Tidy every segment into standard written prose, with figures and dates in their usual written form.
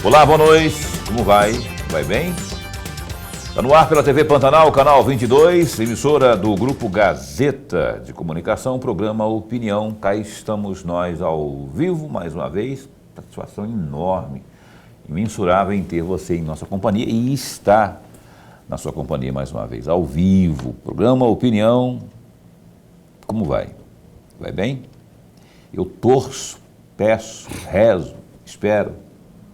Olá, boa noite. Como vai? Vai bem? Está no ar pela TV Pantanal, canal 22, emissora do Grupo Gazeta de Comunicação, programa Opinião. Cá estamos nós ao vivo, mais uma vez. Satisfação enorme, imensurável em ter você em nossa companhia e estar na sua companhia mais uma vez, ao vivo. Programa Opinião. Como vai? Vai bem? Eu torço, peço, rezo, espero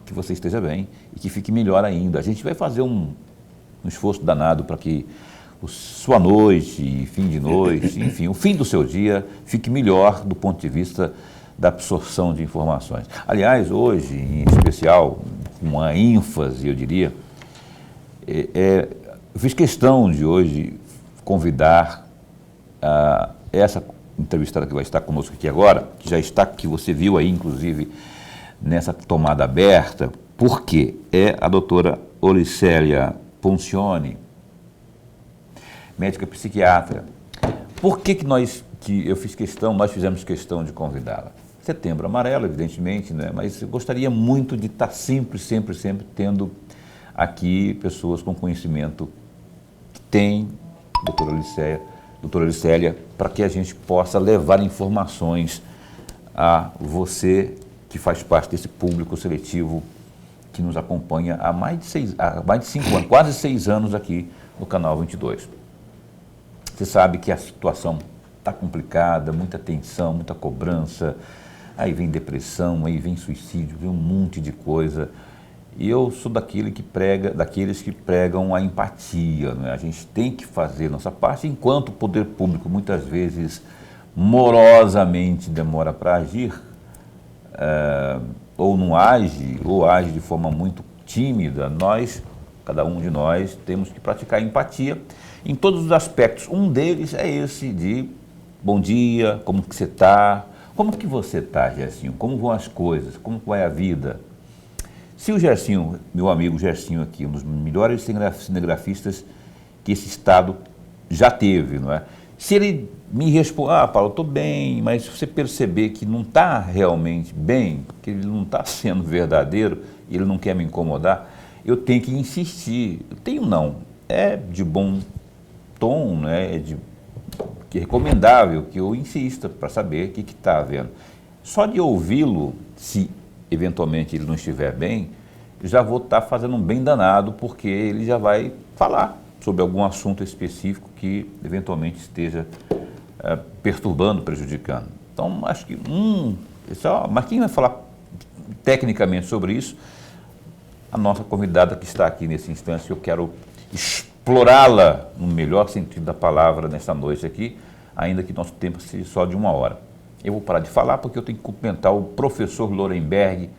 que você esteja bem e que fique melhor ainda. A gente vai fazer um esforço danado para que sua noite, fim de noite, enfim, o fim do seu dia fique melhor do ponto de vista da absorção de informações. Aliás, hoje, em especial, com uma ênfase, eu diria, eu fiz questão de hoje convidar essa entrevistada que vai estar conosco aqui agora, que já está, que você viu aí, inclusive, nessa tomada aberta, porque é a doutora Olicélia Poncioni, médica psiquiatra. Por que nós fizemos questão de convidá-la? Setembro Amarelo, evidentemente, né? Mas eu gostaria muito de estar sempre tendo aqui pessoas com conhecimento que tem, doutora Olicélia, para que a gente possa levar informações a você que faz parte desse público seletivo que nos acompanha há mais de 5 anos, quase 6 anos aqui no canal 22. Você sabe que a situação está complicada, muita tensão, muita cobrança, aí vem depressão, aí vem suicídio, vem um monte de coisa. E eu sou daqueles que pregam a empatia, né? A gente tem que fazer nossa parte, enquanto o poder público muitas vezes morosamente demora para agir, ou não age, ou age de forma muito tímida. Cada um de nós, temos que praticar empatia em todos os aspectos. Um deles é esse de bom dia, como que você está? Como que você está, Gersinho? Como vão as coisas? Como vai a vida? Se o Gersinho, meu amigo Gersinho aqui, um dos melhores cinegrafistas que esse estado já teve, não é? Se ele me responde, Paulo, eu estou bem, mas se você perceber que não está realmente bem, que ele não está sendo verdadeiro, ele não quer me incomodar, eu tenho que insistir. É de bom tom, né? Que é recomendável que eu insista para saber o que está havendo. Só de ouvi-lo, se eventualmente ele não estiver bem, já vou estar fazendo um bem danado, porque ele já vai falar sobre algum assunto específico que eventualmente esteja perturbando, prejudicando. Então, acho que, mas quem vai falar tecnicamente sobre isso? A nossa convidada que está aqui nesse instante, eu quero explorá-la no melhor sentido da palavra nesta noite aqui, ainda que nosso tempo seja só de 1 hora. Eu vou parar de falar porque eu tenho que cumprimentar o professor Lorenberg,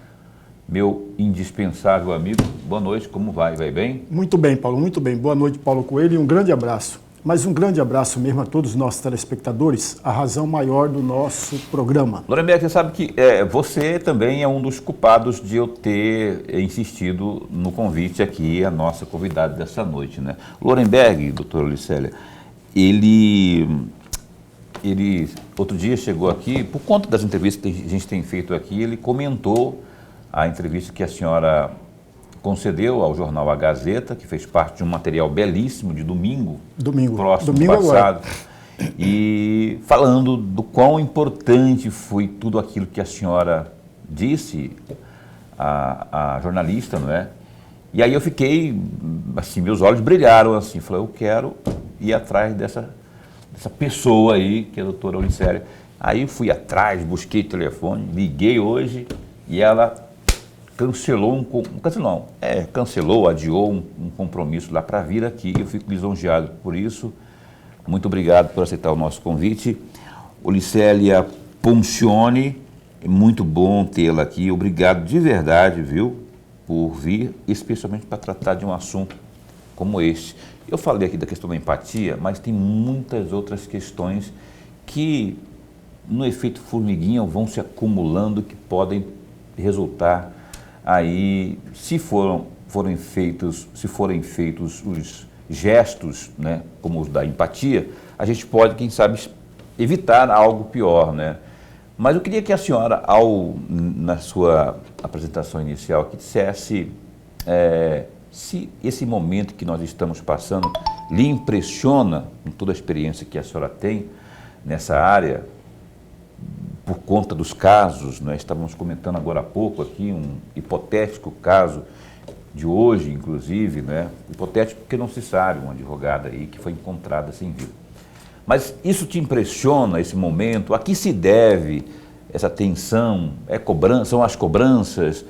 meu indispensável amigo. Boa noite, como vai? Vai bem? Muito bem, Paulo, muito bem. Boa noite, Paulo Coelho, e um grande abraço. Mas um grande abraço mesmo a todos os nossos telespectadores, a razão maior do nosso programa. Lorenberg, você sabe que você também é um dos culpados de eu ter insistido no convite aqui, a nossa convidada dessa noite, né? Lorenberg, doutora Olicélia, ele outro dia chegou aqui, por conta das entrevistas que a gente tem feito aqui, ele comentou a entrevista que a senhora concedeu ao jornal A Gazeta, que fez parte de um material belíssimo de domingo passado, e falando do quão importante foi tudo aquilo que a senhora disse, a jornalista, não é? E aí eu fiquei, assim, meus olhos brilharam, assim, falei, eu quero ir atrás dessa pessoa aí, que é a doutora Olicélia. Aí fui atrás, busquei telefone, liguei hoje e ela adiou um compromisso lá para vir aqui. Eu fico lisonjeado por isso. Muito obrigado por aceitar o nosso convite. Olicélia Poncioni, é muito bom tê-la aqui. Obrigado de verdade, viu, por vir, especialmente para tratar de um assunto como este. Eu falei aqui da questão da empatia, mas tem muitas outras questões que, no efeito formiguinha, vão se acumulando, que podem resultar aí, se forem feitos os gestos, né, como os da empatia, a gente pode, quem sabe, evitar algo pior, né? Mas eu queria que a senhora, na sua apresentação inicial, que dissesse se esse momento que nós estamos passando lhe impressiona, com toda a experiência que a senhora tem nessa área, por conta dos casos. Nós estávamos comentando agora há pouco aqui um hipotético caso de hoje, inclusive, né? Hipotético porque não se sabe, uma advogada aí que foi encontrada sem vida. Mas isso te impressiona, esse momento? A que se deve essa tensão? São as cobranças,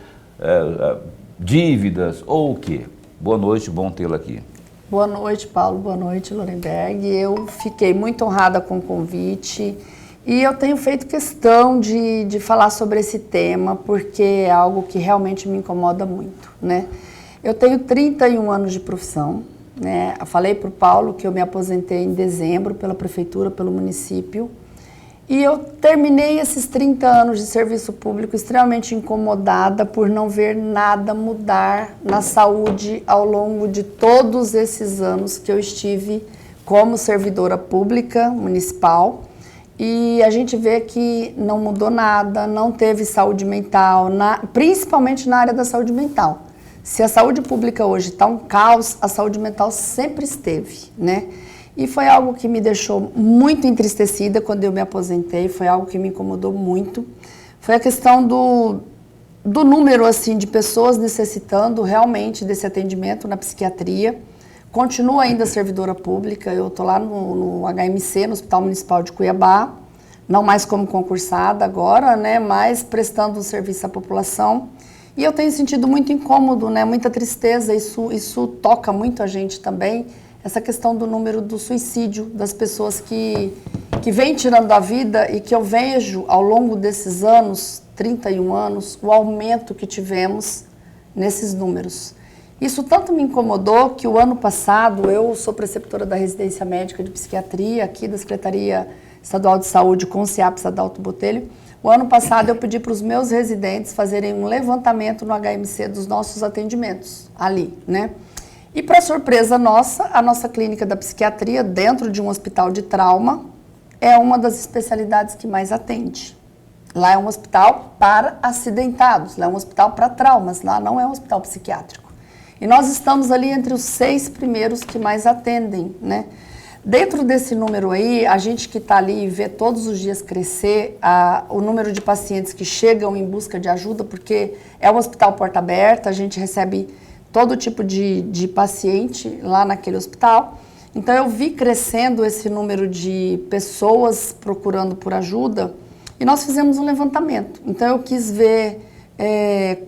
dívidas ou o quê? Boa noite, bom tê-la aqui. Boa noite, Paulo. Boa noite, Lorenberg. Eu fiquei muito honrada com o convite e eu tenho feito questão de falar sobre esse tema porque é algo que realmente me incomoda muito, né? Eu tenho 31 anos de profissão, né? Eu falei para o Paulo que eu me aposentei em dezembro pela prefeitura, pelo município. E eu terminei esses 30 anos de serviço público extremamente incomodada por não ver nada mudar na saúde ao longo de todos esses anos que eu estive como servidora pública municipal. E a gente vê que não mudou nada, não teve saúde mental, principalmente na área da saúde mental. Se a saúde pública hoje está um caos, a saúde mental sempre esteve, né? E foi algo que me deixou muito entristecida quando eu me aposentei, foi algo que me incomodou muito. Foi a questão do número assim, de pessoas necessitando realmente desse atendimento na psiquiatria. Continuo ainda servidora pública, eu estou lá no HMC, no Hospital Municipal de Cuiabá, não mais como concursada agora, né, mas prestando um serviço à população. E eu tenho sentido muito incômodo, né, muita tristeza, isso toca muito a gente também, essa questão do número do suicídio, das pessoas que vêm tirando a vida e que eu vejo ao longo desses anos, 31 anos, o aumento que tivemos nesses números. Isso tanto me incomodou que o ano passado, eu sou preceptora da residência médica de psiquiatria aqui da Secretaria Estadual de Saúde com o CIAPS Adalto Botelho. O ano passado eu pedi para os meus residentes fazerem um levantamento no HMC dos nossos atendimentos ali, né? E para surpresa nossa, a nossa clínica da psiquiatria, dentro de um hospital de trauma, é uma das especialidades que mais atende. Lá é um hospital para acidentados, lá é um hospital para traumas, lá não é um hospital psiquiátrico. E nós estamos ali entre os 6 primeiros que mais atendem, né? Dentro desse número aí, a gente que está ali e vê todos os dias crescer o número de pacientes que chegam em busca de ajuda, porque é um hospital porta aberta, a gente recebe todo tipo de paciente lá naquele hospital. Então eu vi crescendo esse número de pessoas procurando por ajuda e nós fizemos um levantamento. Então eu quis ver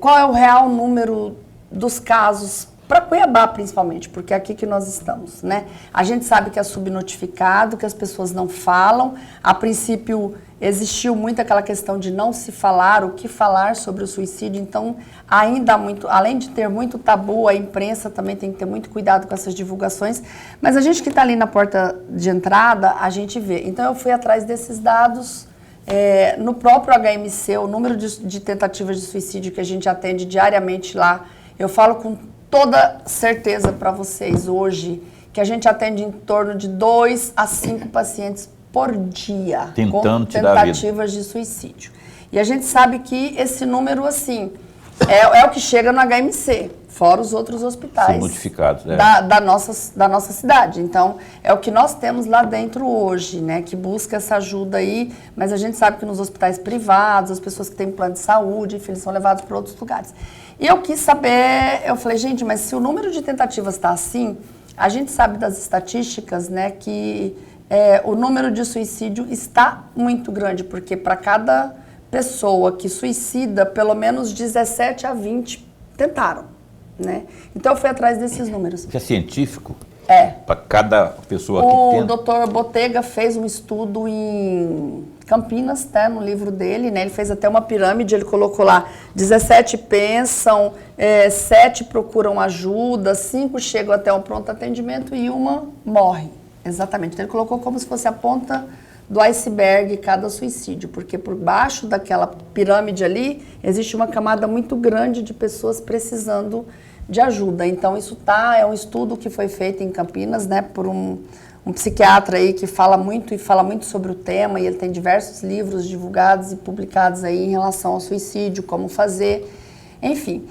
qual é o real número dos casos para Cuiabá principalmente, porque é aqui que nós estamos, né? A gente sabe que é subnotificado, que as pessoas não falam. A princípio existiu muito aquela questão de não se falar, o que falar sobre o suicídio. Então, ainda há muito, além de ter muito tabu, a imprensa também tem que ter muito cuidado com essas divulgações. Mas a gente que está ali na porta de entrada, a gente vê. Então, eu fui atrás desses dados. No próprio HMC, o número de tentativas de suicídio que a gente atende diariamente lá, eu falo com toda certeza para vocês hoje que a gente atende em torno de 2 a 5 pacientes por dia com tentativas de suicídio. E a gente sabe que esse número, assim, é o que chega no HMC, fora os outros hospitais da nossa cidade. Então, é o que nós temos lá dentro hoje, né, que busca essa ajuda aí, mas a gente sabe que nos hospitais privados, as pessoas que têm plano de saúde, enfim, eles são levados para outros lugares. E eu quis saber, eu falei, gente, mas se o número de tentativas está assim, a gente sabe das estatísticas, né, que o número de suicídio está muito grande, porque para cada pessoa que suicida, pelo menos 17 a 20 tentaram, né? Então eu fui atrás desses números. Isso é científico? É. Para cada pessoa que tenta? O Dr. Botega fez um estudo em Campinas, tá, no livro dele, né? Ele fez até uma pirâmide, ele colocou lá 17 pensam, 7 procuram ajuda, 5 chegam até um pronto atendimento e uma morre. Exatamente. Então ele colocou como se fosse a ponta do iceberg cada suicídio, porque por baixo daquela pirâmide ali existe uma camada muito grande de pessoas precisando de ajuda. Então isso é um estudo que foi feito em Campinas, né, por um um psiquiatra aí que fala muito sobre o tema, e ele tem diversos livros divulgados e publicados aí em relação ao suicídio, como fazer, enfim.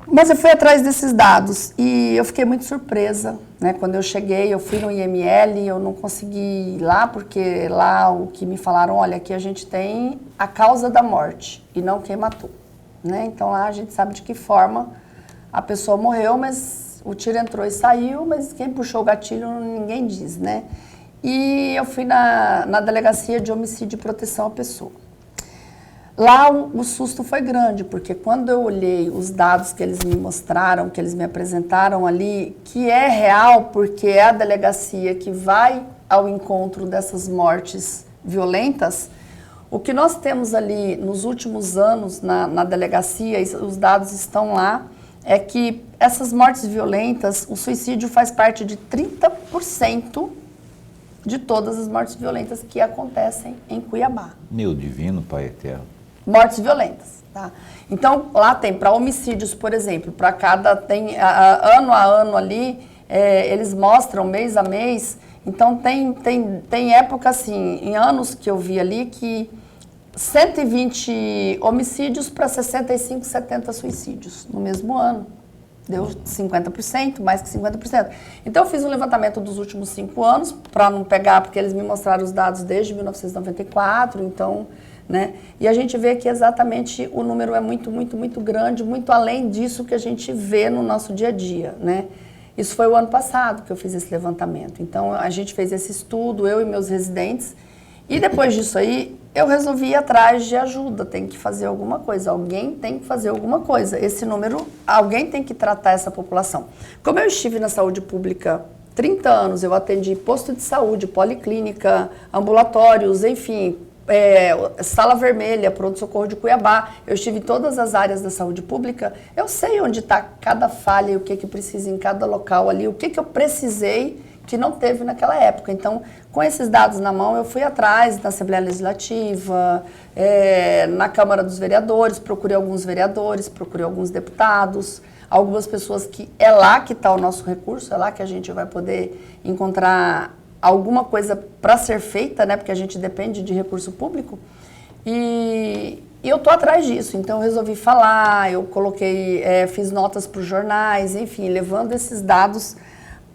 Mas eu fui atrás desses dados e eu fiquei muito surpresa, né? Quando eu cheguei, eu fui no IML, eu não consegui ir lá, porque lá o que me falaram, olha, aqui a gente tem a causa da morte e não quem matou, né? Então lá a gente sabe de que forma a pessoa morreu, mas o tiro entrou e saiu, mas quem puxou o gatilho ninguém diz, né? E eu fui na delegacia de homicídio e proteção à pessoa. Lá o susto foi grande, porque quando eu olhei os dados que eles me mostraram, que eles me apresentaram ali, que é real, porque é a delegacia que vai ao encontro dessas mortes violentas, o que nós temos ali nos últimos anos na delegacia, os dados estão lá, é que essas mortes violentas, o suicídio faz parte de 30% de todas as mortes violentas que acontecem em Cuiabá. Meu divino Pai Eterno. Mortes violentas, tá? Então, lá tem, para homicídios, por exemplo, para cada, tem ano a ano ali, eles mostram mês a mês, então tem época assim, em anos que eu vi ali, que 120 homicídios para 65, 70 suicídios no mesmo ano. Deu 50%, mais que 50%. Então, eu fiz um levantamento dos últimos 5 anos, para não pegar, porque eles me mostraram os dados desde 1994, então, né? E a gente vê que exatamente o número é muito, muito, muito grande, muito além disso que a gente vê no nosso dia a dia, né? Isso foi o ano passado que eu fiz esse levantamento. Então, a gente fez esse estudo, eu e meus residentes, e depois disso aí, eu resolvi ir atrás de ajuda, tem que fazer alguma coisa, alguém tem que fazer alguma coisa. Esse número, alguém tem que tratar essa população. Como eu estive na saúde pública 30 anos, eu atendi posto de saúde, policlínica, ambulatórios, enfim, Sala Vermelha, pronto-socorro de Cuiabá, eu estive em todas as áreas da saúde pública, eu sei onde está cada falha e o que precisa em cada local ali, o que eu precisei que não teve naquela época. Então, com esses dados na mão, eu fui atrás na Assembleia Legislativa, na Câmara dos Vereadores, procurei alguns vereadores, procurei alguns deputados, algumas pessoas que é lá que está o nosso recurso, é lá que a gente vai poder encontrar alguma coisa para ser feita, né? Porque a gente depende de recurso público. E eu estou atrás disso, então eu resolvi falar, eu coloquei, fiz notas para os jornais, enfim, levando esses dados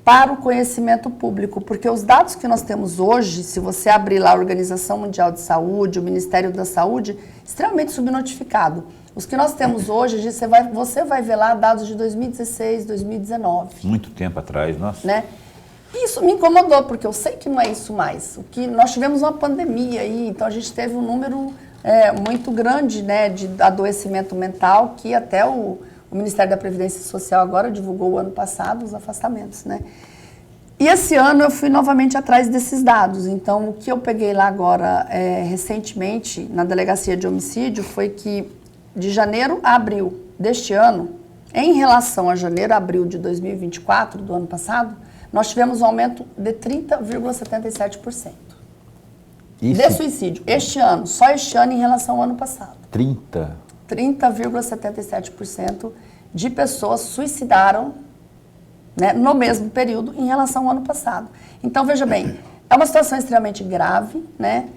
para o conhecimento público, porque os dados que nós temos hoje, se você abrir lá a Organização Mundial de Saúde, o Ministério da Saúde, extremamente subnotificado. Os que nós temos hoje, você vai ver lá dados de 2016, 2019. Muito tempo atrás, nossa. Né? Isso me incomodou, porque eu sei que não é isso mais. O que nós tivemos uma pandemia aí, então a gente teve um número muito grande, né, de adoecimento mental, que até o Ministério da Previdência Social agora divulgou o ano passado os afastamentos, né? E esse ano eu fui novamente atrás desses dados. Então, o que eu peguei lá agora, recentemente, na Delegacia de Homicídio, foi que de janeiro a abril deste ano, em relação a janeiro a abril de 2024, do ano passado, nós tivemos um aumento de 30,77%. De suicídio. Este ano, só este ano em relação ao ano passado. 30,77% de pessoas suicidaram, né, no mesmo período em relação ao ano passado. Então, veja bem, é uma situação extremamente grave, né?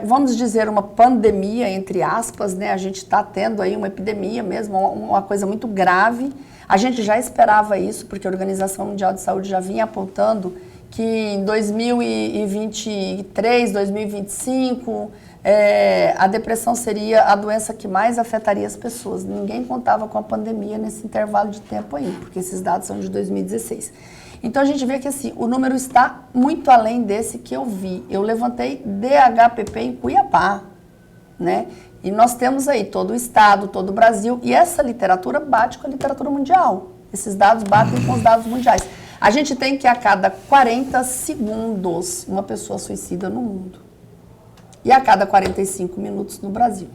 Vamos dizer, uma pandemia, entre aspas, né? A gente está tendo aí uma epidemia mesmo, uma coisa muito grave. A gente já esperava isso, porque a Organização Mundial de Saúde já vinha apontando que em 2023, 2025, a depressão seria a doença que mais afetaria as pessoas. Ninguém contava com a pandemia nesse intervalo de tempo aí, porque esses dados são de 2016. Então a gente vê que assim, o número está muito além desse que eu vi. Eu levantei DHPP em Cuiabá, né? E nós temos aí todo o estado, todo o Brasil, e essa literatura bate com a literatura mundial. Esses dados batem com os dados mundiais. A gente tem que a cada 40 segundos uma pessoa suicida no mundo. E a cada 45 minutos no Brasil.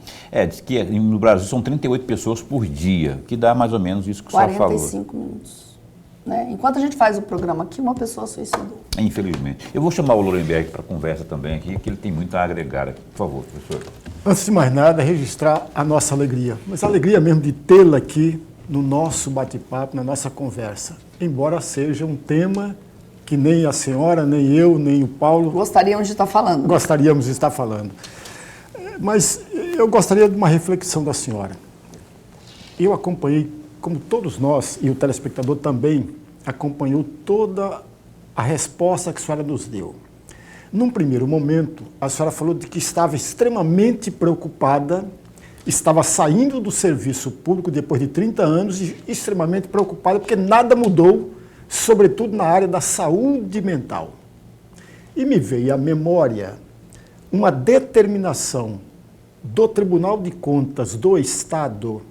Diz que no Brasil são 38 pessoas por dia, que dá mais ou menos isso que o senhor falou. 45 minutos. Né? Enquanto a gente faz o programa aqui, uma pessoa suicidou. Infelizmente. Eu vou chamar o Lorenberg para conversa também aqui, que ele tem muito a agregar aqui. Por favor, professor. Antes de mais nada, registrar a nossa alegria. Mas a alegria mesmo de tê-la aqui no nosso bate-papo, na nossa conversa, embora seja um tema que nem a senhora, nem eu, nem o Paulo gostaríamos de estar falando. Gostaríamos de estar falando. Mas eu gostaria de uma reflexão da senhora. Eu acompanhei, como todos nós, e o telespectador também acompanhou toda a resposta que a senhora nos deu. Num primeiro momento, a senhora falou de que estava extremamente preocupada, estava saindo do serviço público depois de 30 anos e extremamente preocupada porque nada mudou, sobretudo na área da saúde mental. E me veio à memória uma determinação do Tribunal de Contas do Estado,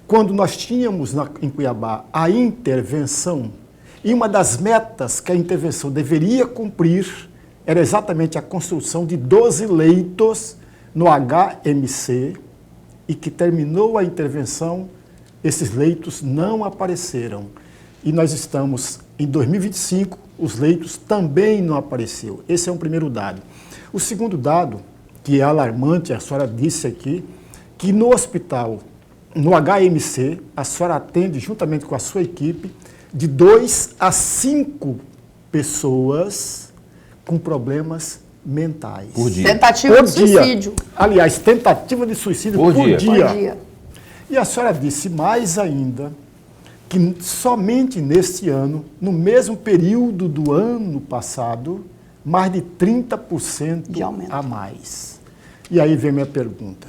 quando nós tínhamos em Cuiabá a intervenção, e uma das metas que a intervenção deveria cumprir era exatamente a construção de 12 leitos no HMC, e que terminou a intervenção, esses leitos não apareceram. E nós estamos em 2025, os leitos também não apareceram. Esse é um primeiro dado. O segundo dado, que é alarmante, a senhora disse aqui, que no hospital, no HMC, a senhora atende, juntamente com a sua equipe, de 2 a 5 pessoas com problemas mentais. Por dia. Tentativa de suicídio. Aliás, tentativa de suicídio por dia. E a senhora disse mais ainda que somente neste ano, no mesmo período do ano passado, mais de 30% de aumento a mais. E aí vem minha pergunta.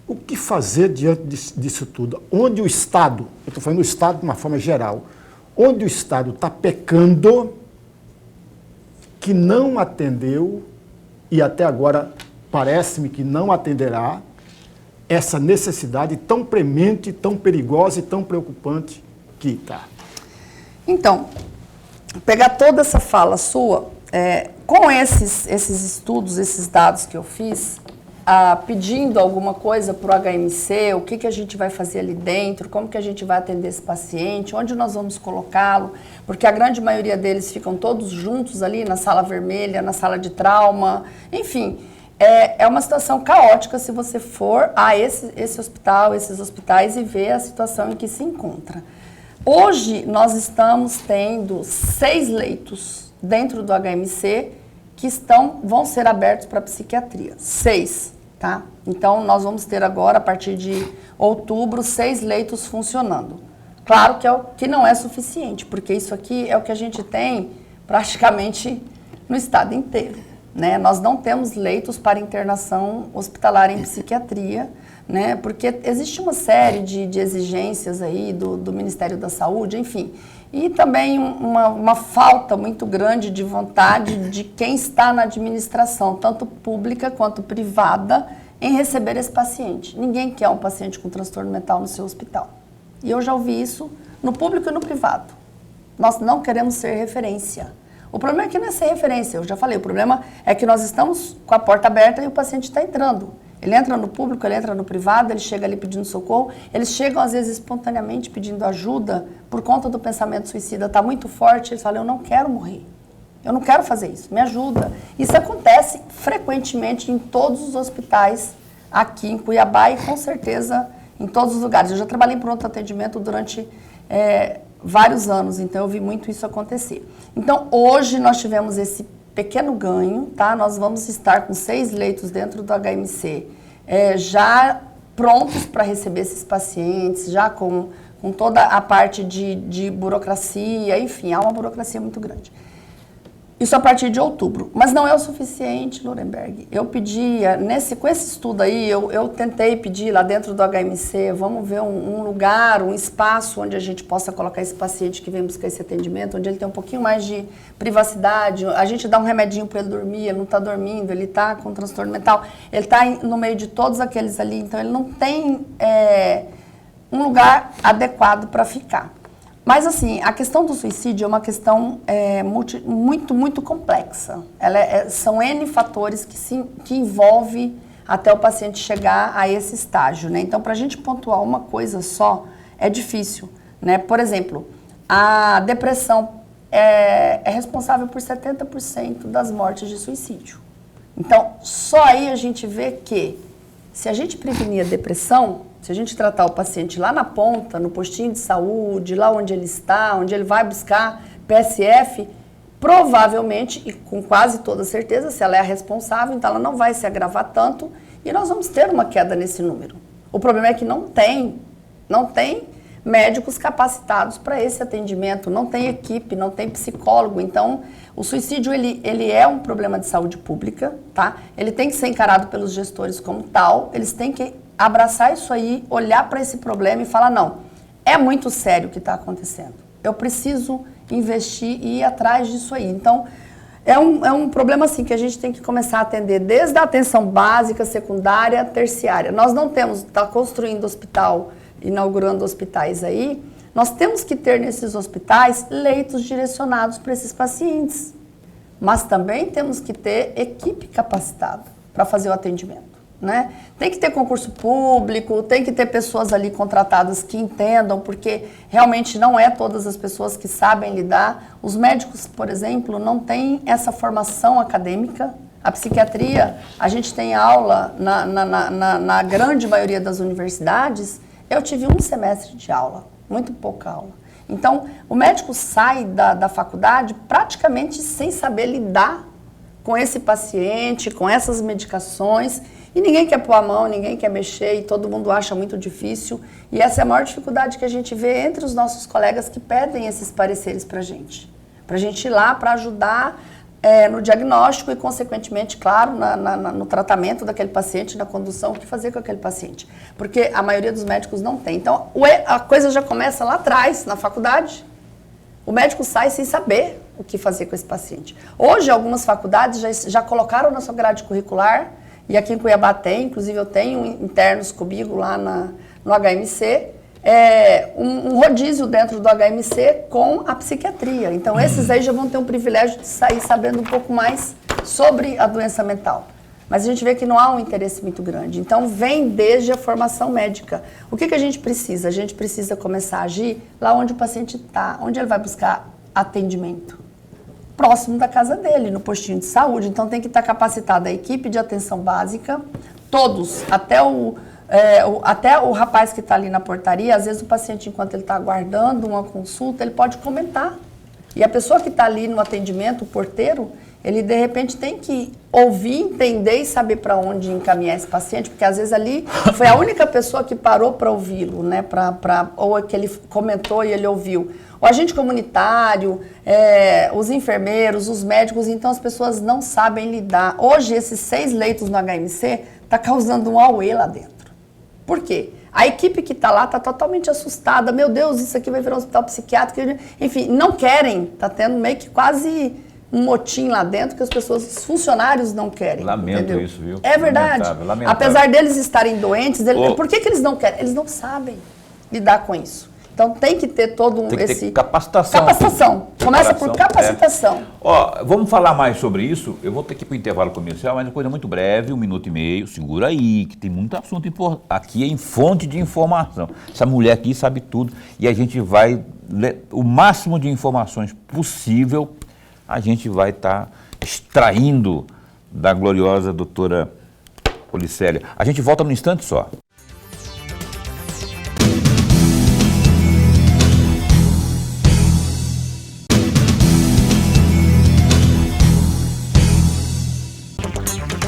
O que fazer diante disso tudo? Onde o Estado, eu estou falando do Estado de uma forma geral, onde o Estado está pecando, que não atendeu, e até agora parece-me que não atenderá, essa necessidade tão premente, tão perigosa e tão preocupante que está. Então, pegar toda essa fala sua, com esses estudos, esses dados que eu fiz, pedindo alguma coisa para o HMC, o que a gente vai fazer ali dentro, como que a gente vai atender esse paciente, onde nós vamos colocá-lo, porque a grande maioria deles ficam todos juntos ali na sala vermelha, na sala de trauma, enfim, é uma situação caótica se você for a esse hospital, esses hospitais e ver a situação em que se encontra. Hoje nós estamos tendo 6 leitos dentro do HMC que vão ser abertos para psiquiatria. 6, tá? Então, nós vamos ter agora, a partir de outubro, 6 leitos funcionando. Claro que não é suficiente, porque isso aqui é o que a gente tem praticamente no estado inteiro, né? Nós não temos leitos para internação hospitalar em psiquiatria, né? Porque existe uma série de exigências aí do Ministério da Saúde, enfim, e também uma falta muito grande de vontade de quem está na administração, tanto pública quanto privada, em receber esse paciente. Ninguém quer um paciente com transtorno mental no seu hospital. E eu já ouvi isso no público e no privado. Nós não queremos ser referência. O problema é que não é ser referência, eu já falei, o problema é que nós estamos com a porta aberta e o paciente está entrando. Ele entra no público, ele entra no privado, ele chega ali pedindo socorro, eles chegam às vezes espontaneamente pedindo ajuda por conta do pensamento suicida, está muito forte, eles falam, eu não quero morrer, eu não quero fazer isso, me ajuda. Isso acontece frequentemente em todos os hospitais aqui em Cuiabá e com certeza em todos os lugares. Eu já trabalhei em pronto atendimento durante vários anos, então eu vi muito isso acontecer. Então hoje nós tivemos esse pequeno ganho, tá? Nós vamos estar com 6 leitos dentro do HMC, já prontos para receber esses pacientes, já com toda a parte de burocracia, enfim, há uma burocracia muito grande. Isso a partir de outubro, mas não é o suficiente, Lorenberg. Eu pedia, com esse estudo aí, eu tentei pedir lá dentro do HMC, vamos ver um lugar, um espaço onde a gente possa colocar esse paciente que vem buscar esse atendimento, onde ele tem um pouquinho mais de privacidade, a gente dá um remedinho para ele dormir, ele não está dormindo, ele está com transtorno mental, ele está no meio de todos aqueles ali, então ele não tem um lugar adequado para ficar. Mas, assim, a questão do suicídio é uma questão muito, muito complexa. São N fatores que envolvem até o paciente chegar a esse estágio, né? Então, para a gente pontuar uma coisa só, é difícil, né? Por exemplo, a depressão é responsável por 70% das mortes de suicídio. Então, só aí a gente vê que Se a gente prevenir a depressão, se a gente tratar o paciente lá na ponta, no postinho de saúde, lá onde ele está, onde ele vai buscar PSF, provavelmente, e com quase toda certeza, se ela é a responsável, então ela não vai se agravar tanto e nós vamos ter uma queda nesse número. O problema é que não tem médicos capacitados para esse atendimento, não tem equipe, não tem psicólogo. Então, o suicídio, ele é um problema de saúde pública, tá? Ele tem que ser encarado pelos gestores como tal, eles têm que abraçar isso aí, olhar para esse problema e falar, não, é muito sério o que está acontecendo. Eu preciso investir e ir atrás disso aí. Então, é um problema assim que a gente tem que começar a atender desde a atenção básica, secundária, terciária. Nós não temos, está construindo hospital, inaugurando hospitais aí, nós temos que ter nesses hospitais leitos direcionados para esses pacientes. Mas também temos que ter equipe capacitada para fazer o atendimento, né? Tem que ter concurso público, tem que ter pessoas ali contratadas que entendam, porque realmente não é todas as pessoas que sabem lidar. Os médicos, por exemplo, não têm essa formação acadêmica. A psiquiatria, a gente tem aula na grande maioria das universidades. Eu tive um semestre de aula, muito pouca aula. Então, o médico sai da faculdade praticamente sem saber lidar com esse paciente, com essas medicações, e ninguém quer pôr a mão, ninguém quer mexer, e todo mundo acha muito difícil. E essa é a maior dificuldade que a gente vê entre os nossos colegas que pedem esses pareceres para a gente ir lá para ajudar no diagnóstico e, consequentemente, claro, no tratamento daquele paciente, na condução, o que fazer com aquele paciente. Porque a maioria dos médicos não tem. Então, a coisa já começa lá atrás, na faculdade. O médico sai sem saber o que fazer com esse paciente. Hoje, algumas faculdades já colocaram na sua grade curricular, e aqui em Cuiabá tem, inclusive eu tenho internos comigo lá no HMC, um rodízio dentro do HMC com a psiquiatria. Então, esses aí já vão ter um privilégio de sair sabendo um pouco mais sobre a doença mental. Mas a gente vê que não há um interesse muito grande. Então, vem desde a formação médica. O que a gente precisa? A gente precisa começar a agir lá onde o paciente está, onde ele vai buscar atendimento. Próximo da casa dele, no postinho de saúde. Então, tem que estar capacitada a equipe de atenção básica, todos, até o rapaz que está ali na portaria. Às vezes o paciente, enquanto ele está aguardando uma consulta, ele pode comentar. E a pessoa que está ali no atendimento, o porteiro, ele de repente tem que ouvir, entender e saber para onde encaminhar esse paciente, porque às vezes ali foi a única pessoa que parou para ouvi-lo, né? Ou que ele comentou e ele ouviu. O agente comunitário, os enfermeiros, os médicos, então as pessoas não sabem lidar. Hoje, esses 6 leitos no HMC está causando um auê lá dentro. Por quê? A equipe que está lá está totalmente assustada. Meu Deus, isso aqui vai virar um hospital psiquiátrico. Enfim, não querem. Está tendo meio que quase um motim lá dentro que os funcionários não querem. Lamento, entendeu? Isso, viu? É verdade. Lamentável. Apesar deles estarem doentes, por que eles não querem? Eles não sabem lidar com isso. Então tem que ter ter capacitação. Capacitação. Começa por capacitação. Ó, vamos falar mais sobre isso. Eu vou ter que ir para o intervalo comercial, mas uma coisa muito breve, 1 minuto e meio. Segura aí, que tem muito assunto importante. Aqui é em fonte de informação. Essa mulher aqui sabe tudo e a gente vai, o máximo de informações possível, a gente vai estar extraindo da gloriosa doutora Olicélia. A gente volta num instante só.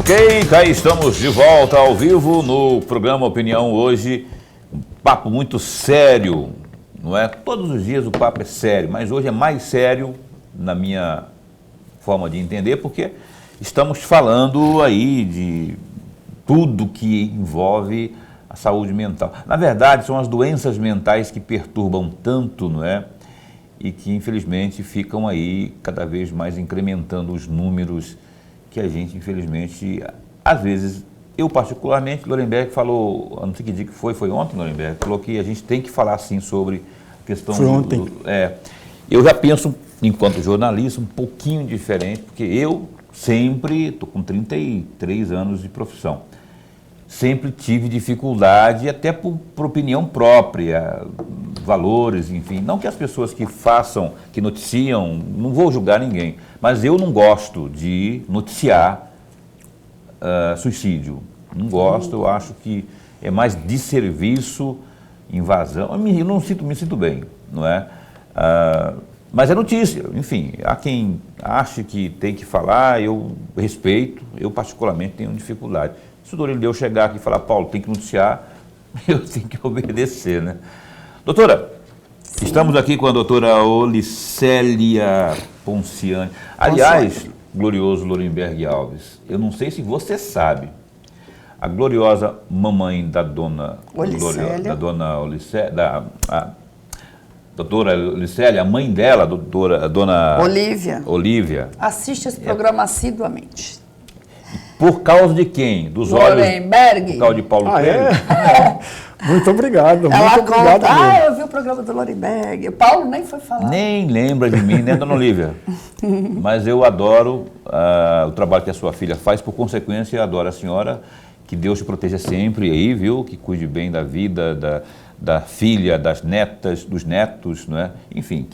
Ok, cá estamos de volta ao vivo no programa Opinião hoje. Um papo muito sério, não é? Todos os dias o papo é sério, mas hoje é mais sério na minha forma de entender, porque estamos falando aí de tudo que envolve a saúde mental. Na verdade, são as doenças mentais que perturbam tanto, não é? E que infelizmente ficam aí cada vez mais incrementando os números que a gente, infelizmente, às vezes, eu particularmente, Lorenberg falou, não sei que dia que foi ontem, Lorenberg, falou que a gente tem que falar, sim, sobre a questão foi ontem. Eu já penso, enquanto jornalista, um pouquinho diferente, porque eu sempre, estou com 33 anos de profissão, sempre tive dificuldade, até por opinião própria, valores, enfim, não que as pessoas que façam, que noticiam, não vou julgar ninguém, mas eu não gosto de noticiar suicídio. Não gosto, eu acho que é mais desserviço, invasão. Eu não me sinto bem, não é? Mas é notícia, enfim, há quem ache que tem que falar, eu respeito, eu particularmente tenho dificuldade. Se o Dr. Irineu chegar aqui e falar, Paulo, tem que noticiar, eu tenho que obedecer, né? Doutora, sim, estamos aqui com a doutora Olicélia Ponciani. Aliás, glorioso Lorenberg Alves, eu não sei se você sabe, a gloriosa mamãe da dona Olicélia, doutora Olicélia, a mãe dela, a dona Olívia, assiste esse programa assiduamente. Por causa de quem? Dos Lorenberg. olhos, por causa de Paulo Coelho? Muito obrigado. Ela muito obrigado conta, eu vi o programa do Lorenberg. O Paulo nem foi falar. Nem lembra de mim, nem a dona Olívia. Mas eu adoro o trabalho que a sua filha faz, por consequência, eu adoro a senhora. Que Deus te proteja sempre aí, viu? Que cuide bem da vida, da filha, das netas, dos netos, não é? Enfim,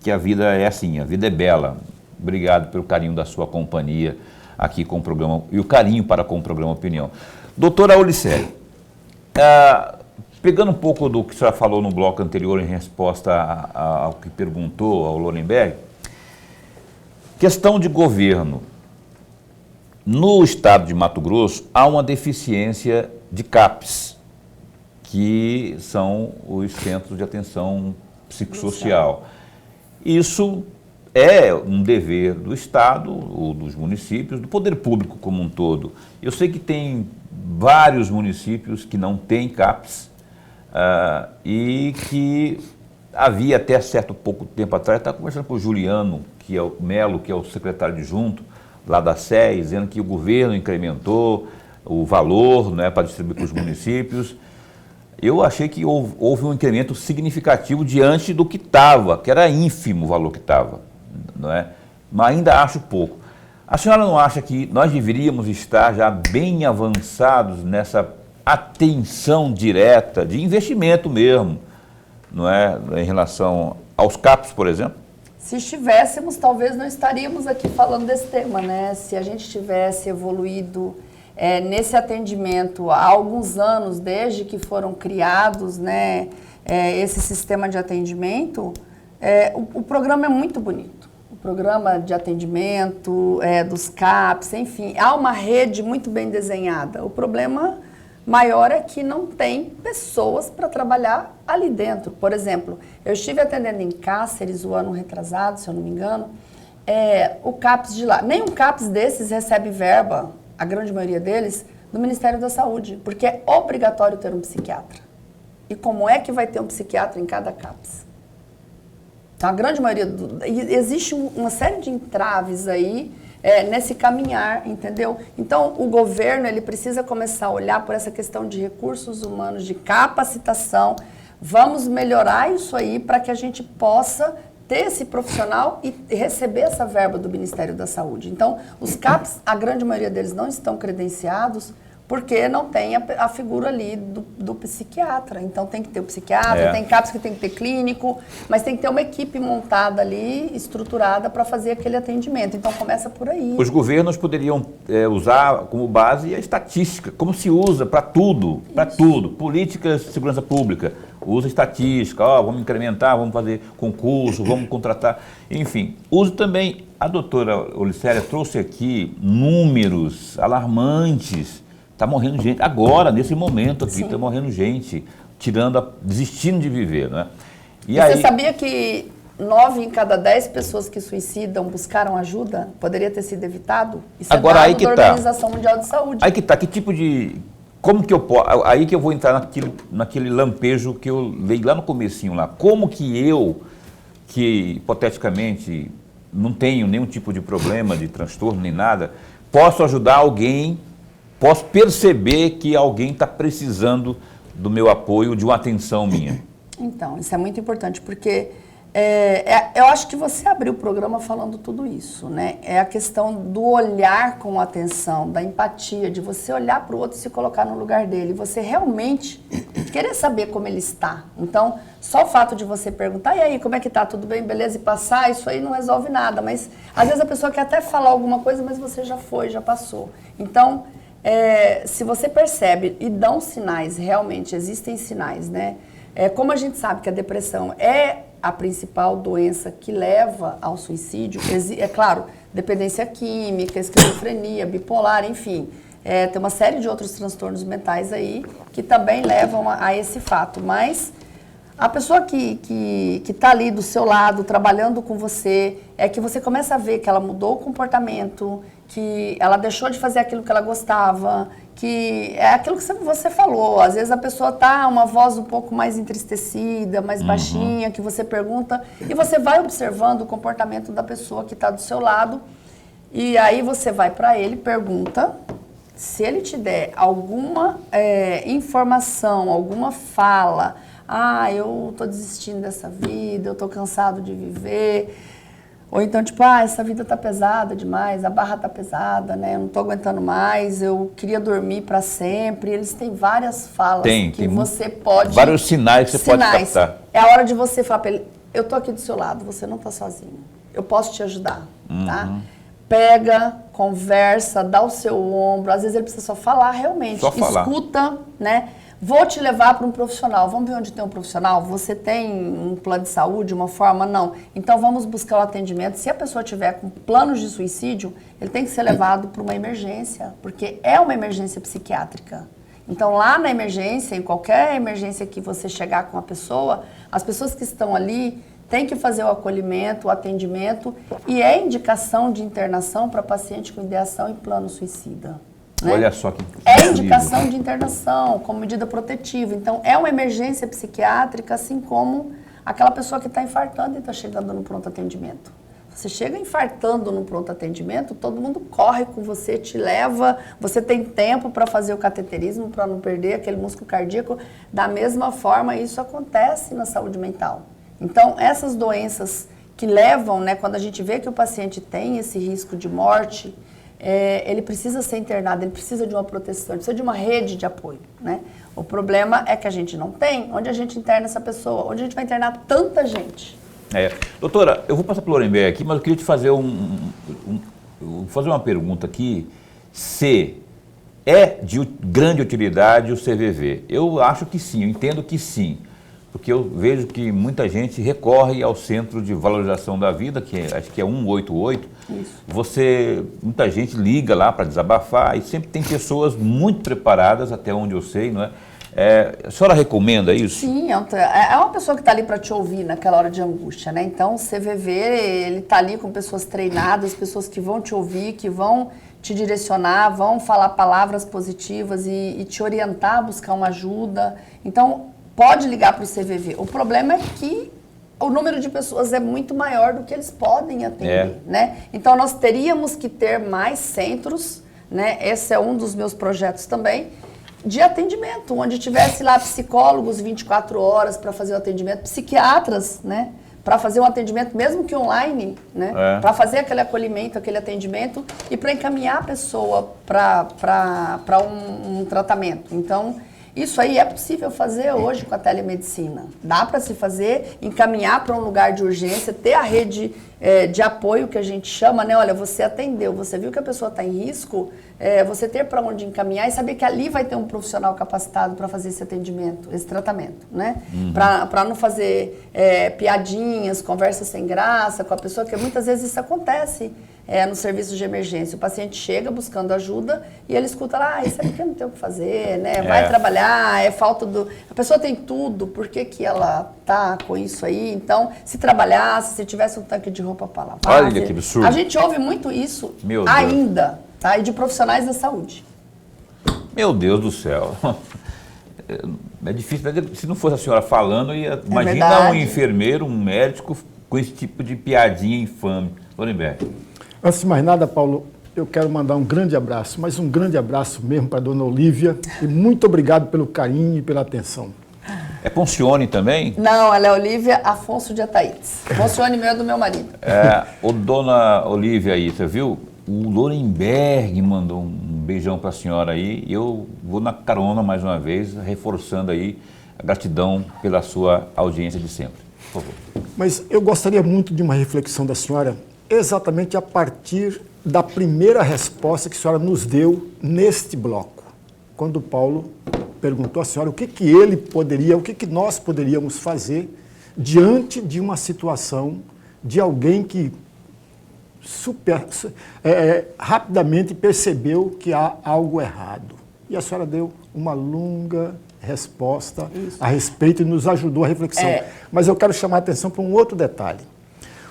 que a vida é assim, a vida é bela. Obrigado pelo carinho da sua companhia aqui com o programa, e o carinho para com o programa Opinião. Doutora Olicélia, pegando um pouco do que a senhora falou no bloco anterior em resposta ao que perguntou ao Lorenberg, questão de governo. No estado de Mato Grosso, há uma deficiência de CAPs, que são os Centros de Atenção Psicossocial. Isso é um dever do Estado, ou dos municípios, do poder público como um todo. Eu sei que tem vários municípios que não têm CAPs e que havia até certo pouco tempo atrás, estava conversando com o Juliano Melo, que é o secretário adjunto lá da SEI, dizendo que o governo incrementou o valor, né, para distribuir para os municípios. Eu achei que houve um incremento significativo diante do que estava, que era ínfimo o valor que estava, não é? Mas ainda acho pouco. A senhora não acha que nós deveríamos estar já bem avançados nessa atenção direta, de investimento mesmo, não é? Em relação aos CAPs, por exemplo? Se estivéssemos, talvez não estaríamos aqui falando desse tema, né? Se a gente tivesse evoluído nesse atendimento há alguns anos, desde que foram criados, né, esse sistema de atendimento, o programa é muito bonito. O programa de atendimento, dos CAPs, enfim, há uma rede muito bem desenhada. O problema maior é que não tem pessoas para trabalhar ali dentro. Por exemplo, eu estive atendendo em Cáceres o ano retrasado, se eu não me engano, o CAPS de lá. Nenhum CAPS desses recebe verba, a grande maioria deles, do Ministério da Saúde, porque é obrigatório ter um psiquiatra. E como é que vai ter um psiquiatra em cada CAPS? Então, a grande maioria... Existe uma série de entraves aí nesse caminhar, entendeu? Então, o governo ele precisa começar a olhar por essa questão de recursos humanos, de capacitação. Vamos melhorar isso aí para que a gente possa ter esse profissional e receber essa verba do Ministério da Saúde. Então, os CAPs, a grande maioria deles não estão credenciados porque não tem a figura ali do psiquiatra. Então, tem que ter o psiquiatra, tem CAPs que tem que ter clínico, mas tem que ter uma equipe montada ali, estruturada para fazer aquele atendimento. Então, começa por aí. Os governos poderiam usar como base a estatística, como se usa para tudo, políticas de segurança pública. Usa estatística, vamos incrementar, vamos fazer concurso, vamos contratar, enfim. Use também, a doutora Olicélia trouxe aqui números alarmantes. Está morrendo gente, agora, nesse momento aqui, está morrendo gente, desistindo de viver, né? E aí, você sabia que 9 em cada 10 pessoas que suicidam buscaram ajuda? Poderia ter sido evitado? Isso agora, é dado da Organização Mundial de Saúde. Aí que está, que tipo de... Como que eu posso... Aí que eu vou entrar naquele lampejo que eu dei lá no comecinho lá. Como que eu, que hipoteticamente não tenho nenhum tipo de problema, de transtorno, nem nada, posso ajudar alguém, posso perceber que alguém está precisando do meu apoio, de uma atenção minha? Então, isso é muito importante, porque eu acho que você abriu o programa falando tudo isso, né? É a questão do olhar com atenção, da empatia, de você olhar para o outro e se colocar no lugar dele, você realmente querer saber como ele está. Então, só o fato de você perguntar, e aí, como é que tá? Tudo bem? Beleza? E passar, isso aí não resolve nada, mas às vezes a pessoa quer até falar alguma coisa, mas você já foi, já passou. Então, se você percebe e dão sinais, realmente existem sinais, né? Como a gente sabe que a depressão é a principal doença que leva ao suicídio, é claro, dependência química, esquizofrenia, bipolar, enfim, tem uma série de outros transtornos mentais aí que também levam a esse fato, mas a pessoa que está ali do seu lado, trabalhando com você, é que você começa a ver que ela mudou o comportamento, que ela deixou de fazer aquilo que ela gostava, que é aquilo que você falou. Às vezes a pessoa tá uma voz um pouco mais entristecida, mais baixinha, que você pergunta, e você vai observando o comportamento da pessoa que está do seu lado, e aí você vai para ele, pergunta, se ele te der alguma informação, alguma fala, eu tô desistindo dessa vida, eu tô cansado de viver. Ou então, tipo, essa vida tá pesada demais, a barra tá pesada, né? Eu não tô aguentando mais, eu queria dormir para sempre. Eles têm várias falas que você pode... Vários sinais que você pode captar. É a hora de você falar para ele, eu tô aqui do seu lado, você não tá sozinho. Eu posso te ajudar, tá? Pega, conversa, dá o seu ombro. Às vezes ele precisa só falar realmente. Só falar. Escuta, né? Vou te levar para um profissional. Vamos ver onde tem um profissional? Você tem um plano de saúde, uma forma? Não. Então vamos buscar o atendimento. Se a pessoa tiver com planos de suicídio, ele tem que ser levado para uma emergência, porque é uma emergência psiquiátrica. Então lá na emergência, em qualquer emergência que você chegar com a pessoa, as pessoas que estão ali têm que fazer o acolhimento, o atendimento, e é indicação de internação para paciente com ideação e plano suicida. Né? Olha só que é indicação de internação como medida protetiva. Então, é uma emergência psiquiátrica, assim como aquela pessoa que está infartando e está chegando no pronto atendimento. Você chega infartando no pronto atendimento, todo mundo corre com você, te leva, você tem tempo para fazer o cateterismo, para não perder aquele músculo cardíaco. Da mesma forma, isso acontece na saúde mental. Então, essas doenças que levam, né, quando a gente vê que o paciente tem esse risco de morte, ele precisa ser internado, ele precisa de uma proteção, ele precisa de uma rede de apoio, né? O problema é que a gente não tem. Onde a gente interna essa pessoa? Onde a gente vai internar tanta gente? Doutora, eu vou passar pelo Lorenberg aqui, mas eu queria te fazer fazer uma pergunta aqui. Se é de grande utilidade o CVV? Eu acho que sim, eu entendo que sim. Porque eu vejo que muita gente recorre ao Centro de Valorização da Vida, que acho que é 188. Isso. Muita gente liga lá para desabafar e sempre tem pessoas muito preparadas, até onde eu sei, não é? A senhora recomenda isso? Sim, é uma pessoa que está ali para te ouvir naquela hora de angústia, né? Então o CVV, ele está ali com pessoas treinadas, pessoas que vão te ouvir, que vão te direcionar, vão falar palavras positivas e te orientar a buscar uma ajuda. Então, pode ligar para o CVV. O problema é que o número de pessoas é muito maior do que eles podem atender, né? Então, nós teríamos que ter mais centros, né? Esse é um dos meus projetos também, de atendimento, onde tivesse lá psicólogos 24 horas para fazer o atendimento, psiquiatras, né? Para fazer um atendimento, mesmo que online, né? Para fazer aquele acolhimento, aquele atendimento e para encaminhar a pessoa para um tratamento. Então, isso aí é possível fazer hoje com a telemedicina. Dá para se fazer, encaminhar para um lugar de urgência, ter a rede de apoio que a gente chama, né? Olha, você atendeu, você viu que a pessoa está em risco, você ter para onde encaminhar e saber que ali vai ter um profissional capacitado para fazer esse atendimento, esse tratamento, né? Para não fazer piadinhas, conversas sem graça com a pessoa, que muitas vezes isso acontece no serviço de emergência. O paciente chega buscando ajuda e ele escuta lá, isso é porque não tem o que fazer, né? Vai trabalhar, é falta do... A pessoa tem tudo, por que que ela tá com isso aí? Então, se trabalhasse, se tivesse um tanque de roupa para lavar... Olha que absurdo. A gente ouve muito isso ainda, tá? E de profissionais da saúde. Meu Deus do céu. É difícil, se não fosse a senhora falando, imagina verdade. Um enfermeiro, um médico com esse tipo de piadinha infame. Lorenberg. Antes de mais nada, Paulo, eu quero mandar um grande abraço, mas um grande abraço mesmo para a dona Olívia e muito obrigado pelo carinho e pela atenção. É Poncione também? Não, ela é Olívia Afonso de Ataídes. Poncione meu é do meu marido. Dona Olívia aí, você viu? O Lorenberg mandou um beijão para a senhora aí e eu vou na carona mais uma vez, reforçando aí a gratidão pela sua audiência de sempre. Por favor. Mas eu gostaria muito de uma reflexão da senhora exatamente a partir da primeira resposta que a senhora nos deu neste bloco, quando o Paulo perguntou à senhora o que ele poderia, o que nós poderíamos fazer diante de uma situação de alguém que rapidamente percebeu que há algo errado. E a senhora deu uma longa resposta a respeito e nos ajudou a reflexão. Mas eu quero chamar a atenção para um outro detalhe.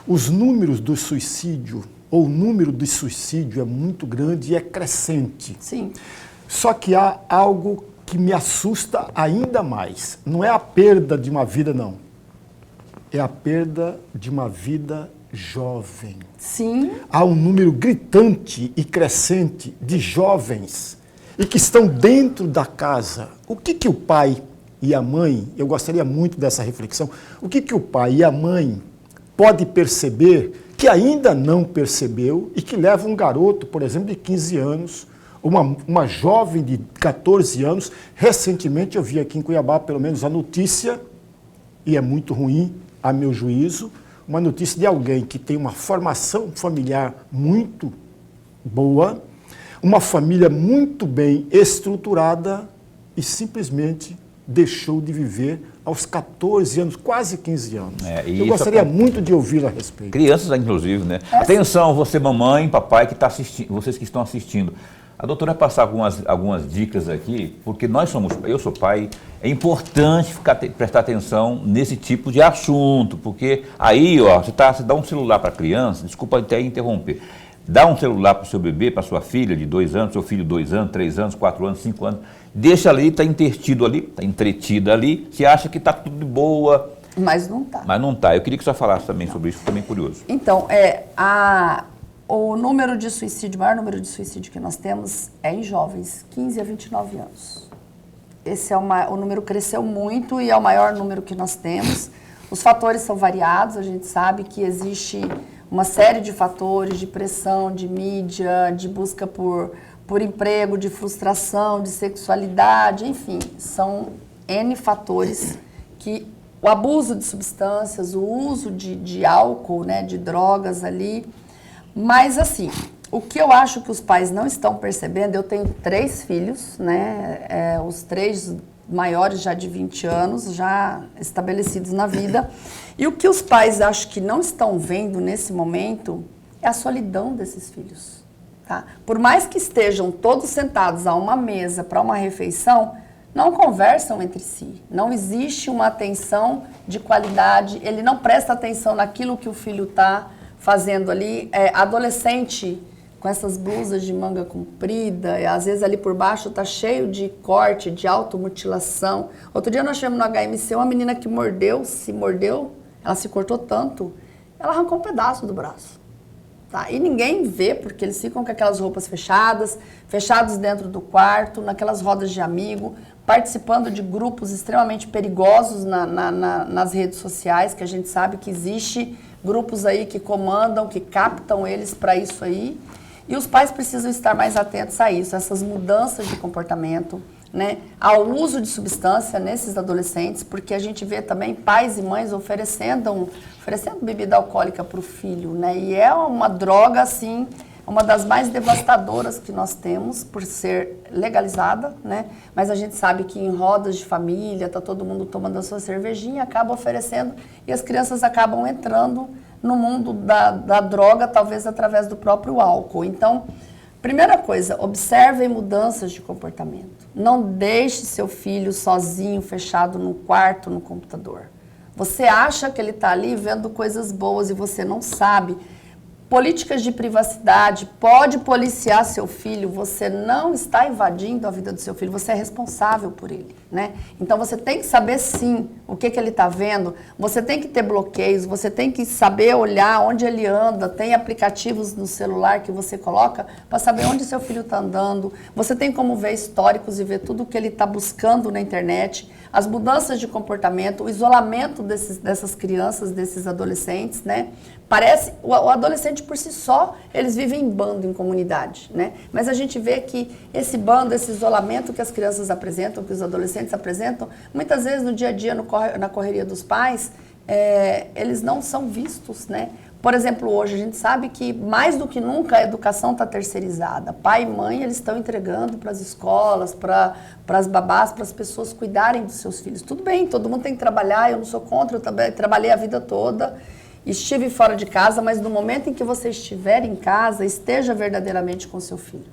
Os números do suicídio, ou o número de suicídio é muito grande e é crescente. Sim. Só que há algo que me assusta ainda mais. Não é a perda de uma vida, não. É a perda de uma vida jovem. Sim. Há um número gritante e crescente de jovens e que estão dentro da casa. O que o pai e a mãe, eu gostaria muito dessa reflexão, o que o pai e a mãe pode perceber que ainda não percebeu e que leva um garoto, por exemplo, de 15 anos, uma jovem de 14 anos. Recentemente eu vi aqui em Cuiabá, pelo menos, a notícia, e é muito ruim, a meu juízo, uma notícia de alguém que tem uma formação familiar muito boa, uma família muito bem estruturada e simplesmente deixou de viver aos 14 anos, quase 15 anos. Eu gostaria muito de ouvir a respeito. Crianças, inclusive, né? Atenção, você, mamãe, papai, que está assistindo, vocês que estão assistindo. A doutora vai passar algumas dicas aqui, porque eu sou pai, é importante prestar atenção nesse tipo de assunto, porque aí, ó, você dá um celular para a criança, desculpa até interromper, dá um celular para o seu bebê, para sua filha de 2 anos, seu filho 2 anos, 3 anos, 4 anos, 5 anos, deixa ali, está entretida ali, você acha que está tudo de boa. Mas não está. Mas não está. Eu queria que você falasse também sobre isso, também curioso. Então, o número de suicídio, o maior número de suicídio que nós temos é em jovens, 15 a 29 anos. Esse o número cresceu muito e é o maior número que nós temos. Os fatores são variados, a gente sabe que existe uma série de fatores, de pressão, de mídia, de busca por emprego, de frustração, de sexualidade, enfim, são N fatores que o abuso de substâncias, o uso de álcool, né, de drogas ali. Mas, assim, o que eu acho que os pais não estão percebendo, eu tenho 3 filhos, né, os 3 maiores já de 20 anos, já estabelecidos na vida, e o que os pais acho que não estão vendo nesse momento é a solidão desses filhos, tá? Por mais que estejam todos sentados a uma mesa para uma refeição, não conversam entre si, não existe uma atenção de qualidade, ele não presta atenção naquilo que o filho está fazendo ali, adolescente com essas blusas de manga comprida, e às vezes ali por baixo tá cheio de corte, de automutilação. Outro dia nós tivemos no HMC uma menina que se mordeu, ela se cortou tanto, ela arrancou um pedaço do braço. Tá? E ninguém vê, porque eles ficam com aquelas roupas fechados dentro do quarto, naquelas rodas de amigo, participando de grupos extremamente perigosos nas redes sociais, que a gente sabe que existe grupos aí que comandam, que captam eles para isso aí. E os pais precisam estar mais atentos a isso, essas mudanças de comportamento, né, ao uso de substância nesses adolescentes, porque a gente vê também pais e mães oferecendo bebida alcoólica para o filho, né, e é uma droga, assim, uma das mais devastadoras que nós temos por ser legalizada, né, mas a gente sabe que em rodas de família, tá todo mundo tomando a sua cervejinha, acaba oferecendo e as crianças acabam entrando no mundo da droga, talvez através do próprio álcool. Então, primeira coisa, observem mudanças de comportamento. Não deixe seu filho sozinho, fechado no quarto, no computador. Você acha que ele está ali vendo coisas boas e você não sabe. Políticas de privacidade, pode policiar seu filho, você não está invadindo a vida do seu filho, você é responsável por ele, né? Então você tem que saber sim o que ele está vendo, você tem que ter bloqueios, você tem que saber olhar onde ele anda, tem aplicativos no celular que você coloca para saber onde seu filho está andando, você tem como ver históricos e ver tudo o que ele está buscando na internet, as mudanças de comportamento, o isolamento dessas crianças, desses adolescentes, né? Parece, o adolescente por si só, eles vivem em bando, em comunidade, né? Mas a gente vê que esse bando, esse isolamento que as crianças apresentam, que os adolescentes apresentam, muitas vezes no dia a dia, na correria dos pais, eles não são vistos, né? Por exemplo, hoje a gente sabe que mais do que nunca a educação está terceirizada. Pai e mãe, eles estão entregando para as escolas, para as babás, para as pessoas cuidarem dos seus filhos. Tudo bem, todo mundo tem que trabalhar, eu não sou contra, eu também trabalhei a vida toda, estive fora de casa, mas no momento em que você estiver em casa, esteja verdadeiramente com seu filho.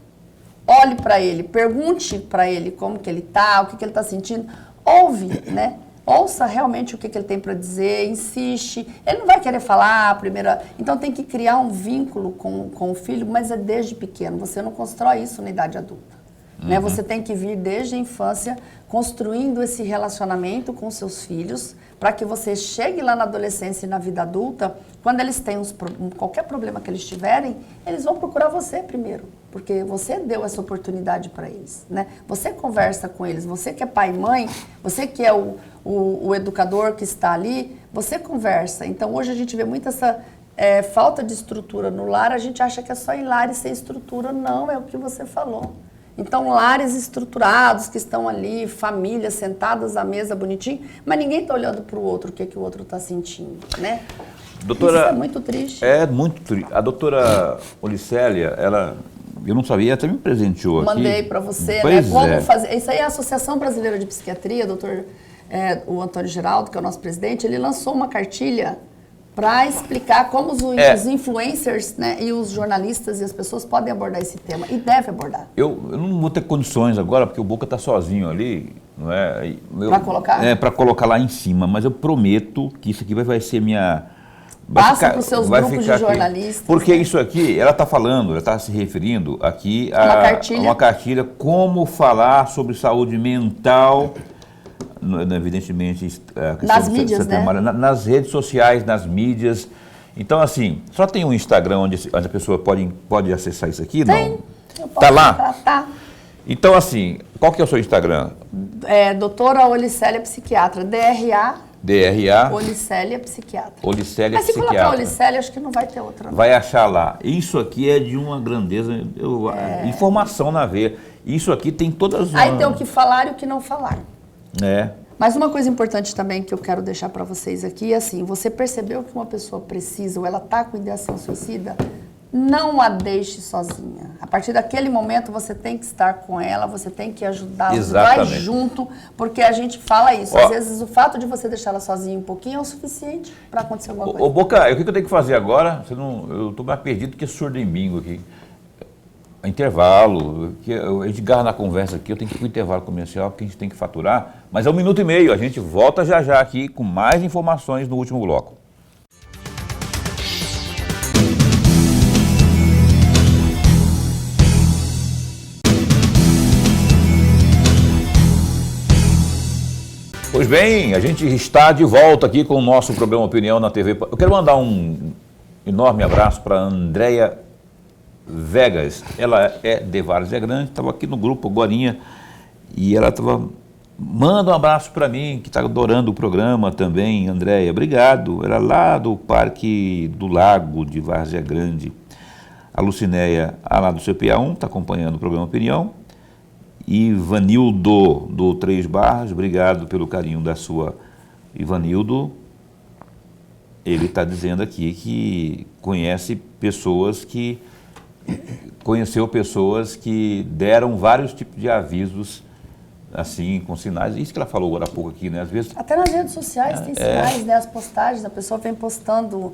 Olhe para ele, pergunte para ele como que ele está, o que ele está sentindo. Ouve, né? Ouça realmente o que ele tem para dizer, insiste. Ele não vai querer falar a primeira... Então tem que criar um vínculo com o filho, mas é desde pequeno. Você não constrói isso na idade adulta. Né? Você tem que vir desde a infância construindo esse relacionamento com seus filhos para que você chegue lá na adolescência e na vida adulta, quando eles têm qualquer problema que eles tiverem, eles vão procurar você primeiro, porque você deu essa oportunidade para eles, né? Você conversa com eles, você que é pai e mãe, você que é o educador que está ali, você conversa. Então hoje a gente vê muito essa falta de estrutura no lar, a gente acha que é só em lares sem estrutura, não, é o que você falou. Então, lares estruturados que estão ali, famílias sentadas à mesa bonitinho, mas ninguém está olhando para o outro, o que o outro está sentindo, né? Doutora, isso é muito triste. É muito triste. A doutora Olicélia, eu não sabia, até me presenteou aqui. Mandei para você, pois né? Como é. fazer. Isso aí é a Associação Brasileira de Psiquiatria, o Antônio Geraldo, que é o nosso presidente, ele lançou uma cartilha para explicar como os influencers, né, e os jornalistas e as pessoas podem abordar esse tema, e deve abordar. Eu não vou ter condições agora, porque o Boca está sozinho ali, não é? Para colocar? Para colocar lá em cima, mas eu prometo que isso aqui vai ser minha... Passa para os seus grupos de jornalistas. Aqui. Porque isso aqui, ela está falando, ela está se referindo aqui a uma cartilha como falar sobre saúde mental... evidentemente, nas mídias, né? Nas redes sociais, nas mídias. Então, assim, só tem um Instagram onde a pessoa pode acessar isso aqui? Tem. Não? Tá lá? Tá. Então, assim, qual que é o seu Instagram? Doutora Olicélia Psiquiatra, DRA Olicélia Psiquiatra. Olicélia Mas se Psiquiatra. colocar Olicélia, acho que não vai ter outra. Não. Vai achar lá. Isso aqui é de uma grandeza, informação na veia. Isso aqui tem todas... Aí tem o que falar e o que não falar. Mas uma coisa importante também que eu quero deixar para vocês aqui é assim, você percebeu que uma pessoa precisa ou ela está com ideação suicida, não a deixe sozinha. A partir daquele momento você tem que estar com ela, você tem que ajudá-la, vai junto, porque a gente fala isso. Às vezes o fato de você deixar ela sozinha um pouquinho é o suficiente para acontecer alguma coisa. Boca, o que eu tenho que fazer agora? Eu estou mais perdido que surdo em bingo aqui. Intervalo, a gente garra na conversa aqui, eu tenho que ir para o intervalo comercial, porque a gente tem que faturar, mas é 1 minuto e meio, a gente volta já aqui com mais informações no último bloco. Pois bem, a gente está de volta aqui com o nosso Problema Opinião na TV. Eu quero mandar um enorme abraço para a Andréia Vegas, ela é de Várzea Grande, estava aqui no grupo agorinha e ela estava, manda um abraço para mim, que está adorando o programa também, Andréia, obrigado, era lá do Parque do Lago de Várzea Grande. A Lucinéia, lá do CPA1, está acompanhando o programa Opinião, e Ivanildo, do 3 Barras, obrigado pelo carinho da sua Ivanildo. Ele está dizendo aqui que conheceu pessoas que deram vários tipos de avisos, assim, com sinais. Isso que ela falou agora há pouco aqui, né? Às vezes... Até nas redes sociais tem sinais, né? As postagens, a pessoa vem postando,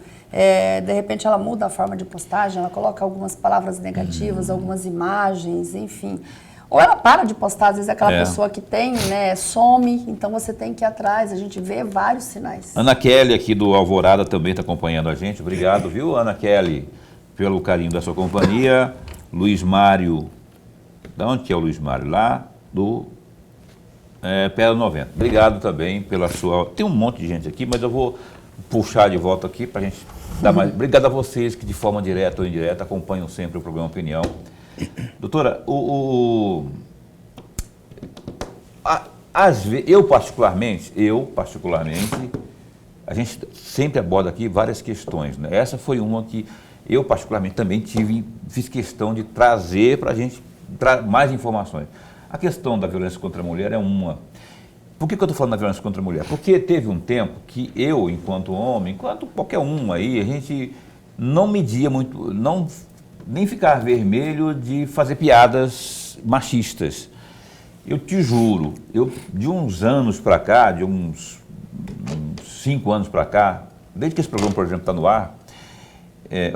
de repente ela muda a forma de postagem, ela coloca algumas palavras negativas, algumas imagens, enfim. Ou ela para de postar, às vezes aquela pessoa que tem, né, some, então você tem que ir atrás, a gente vê vários sinais. Ana Kelly, aqui do Alvorada, também está acompanhando a gente. Obrigado, viu, Ana Kelly, pelo carinho da sua companhia. Luiz Mário, da onde que é o Luiz Mário? Lá do Pedra 90. Obrigado também pela sua... Tem um monte de gente aqui, mas eu vou puxar de volta aqui para a gente dar mais... Obrigado a vocês que de forma direta ou indireta acompanham sempre o programa Opinião. Doutora, eu particularmente, a gente sempre aborda aqui várias questões, né? Essa foi uma que eu particularmente também fiz questão de trazer para a gente mais informações. A questão da violência contra a mulher é uma. Por que eu estou falando da violência contra a mulher? Porque teve um tempo que eu, enquanto homem, enquanto qualquer um aí, a gente não media muito, nem ficar vermelho de fazer piadas machistas. Eu te juro, de uns anos para cá, de uns 5 anos para cá, desde que esse programa, por exemplo, está no ar,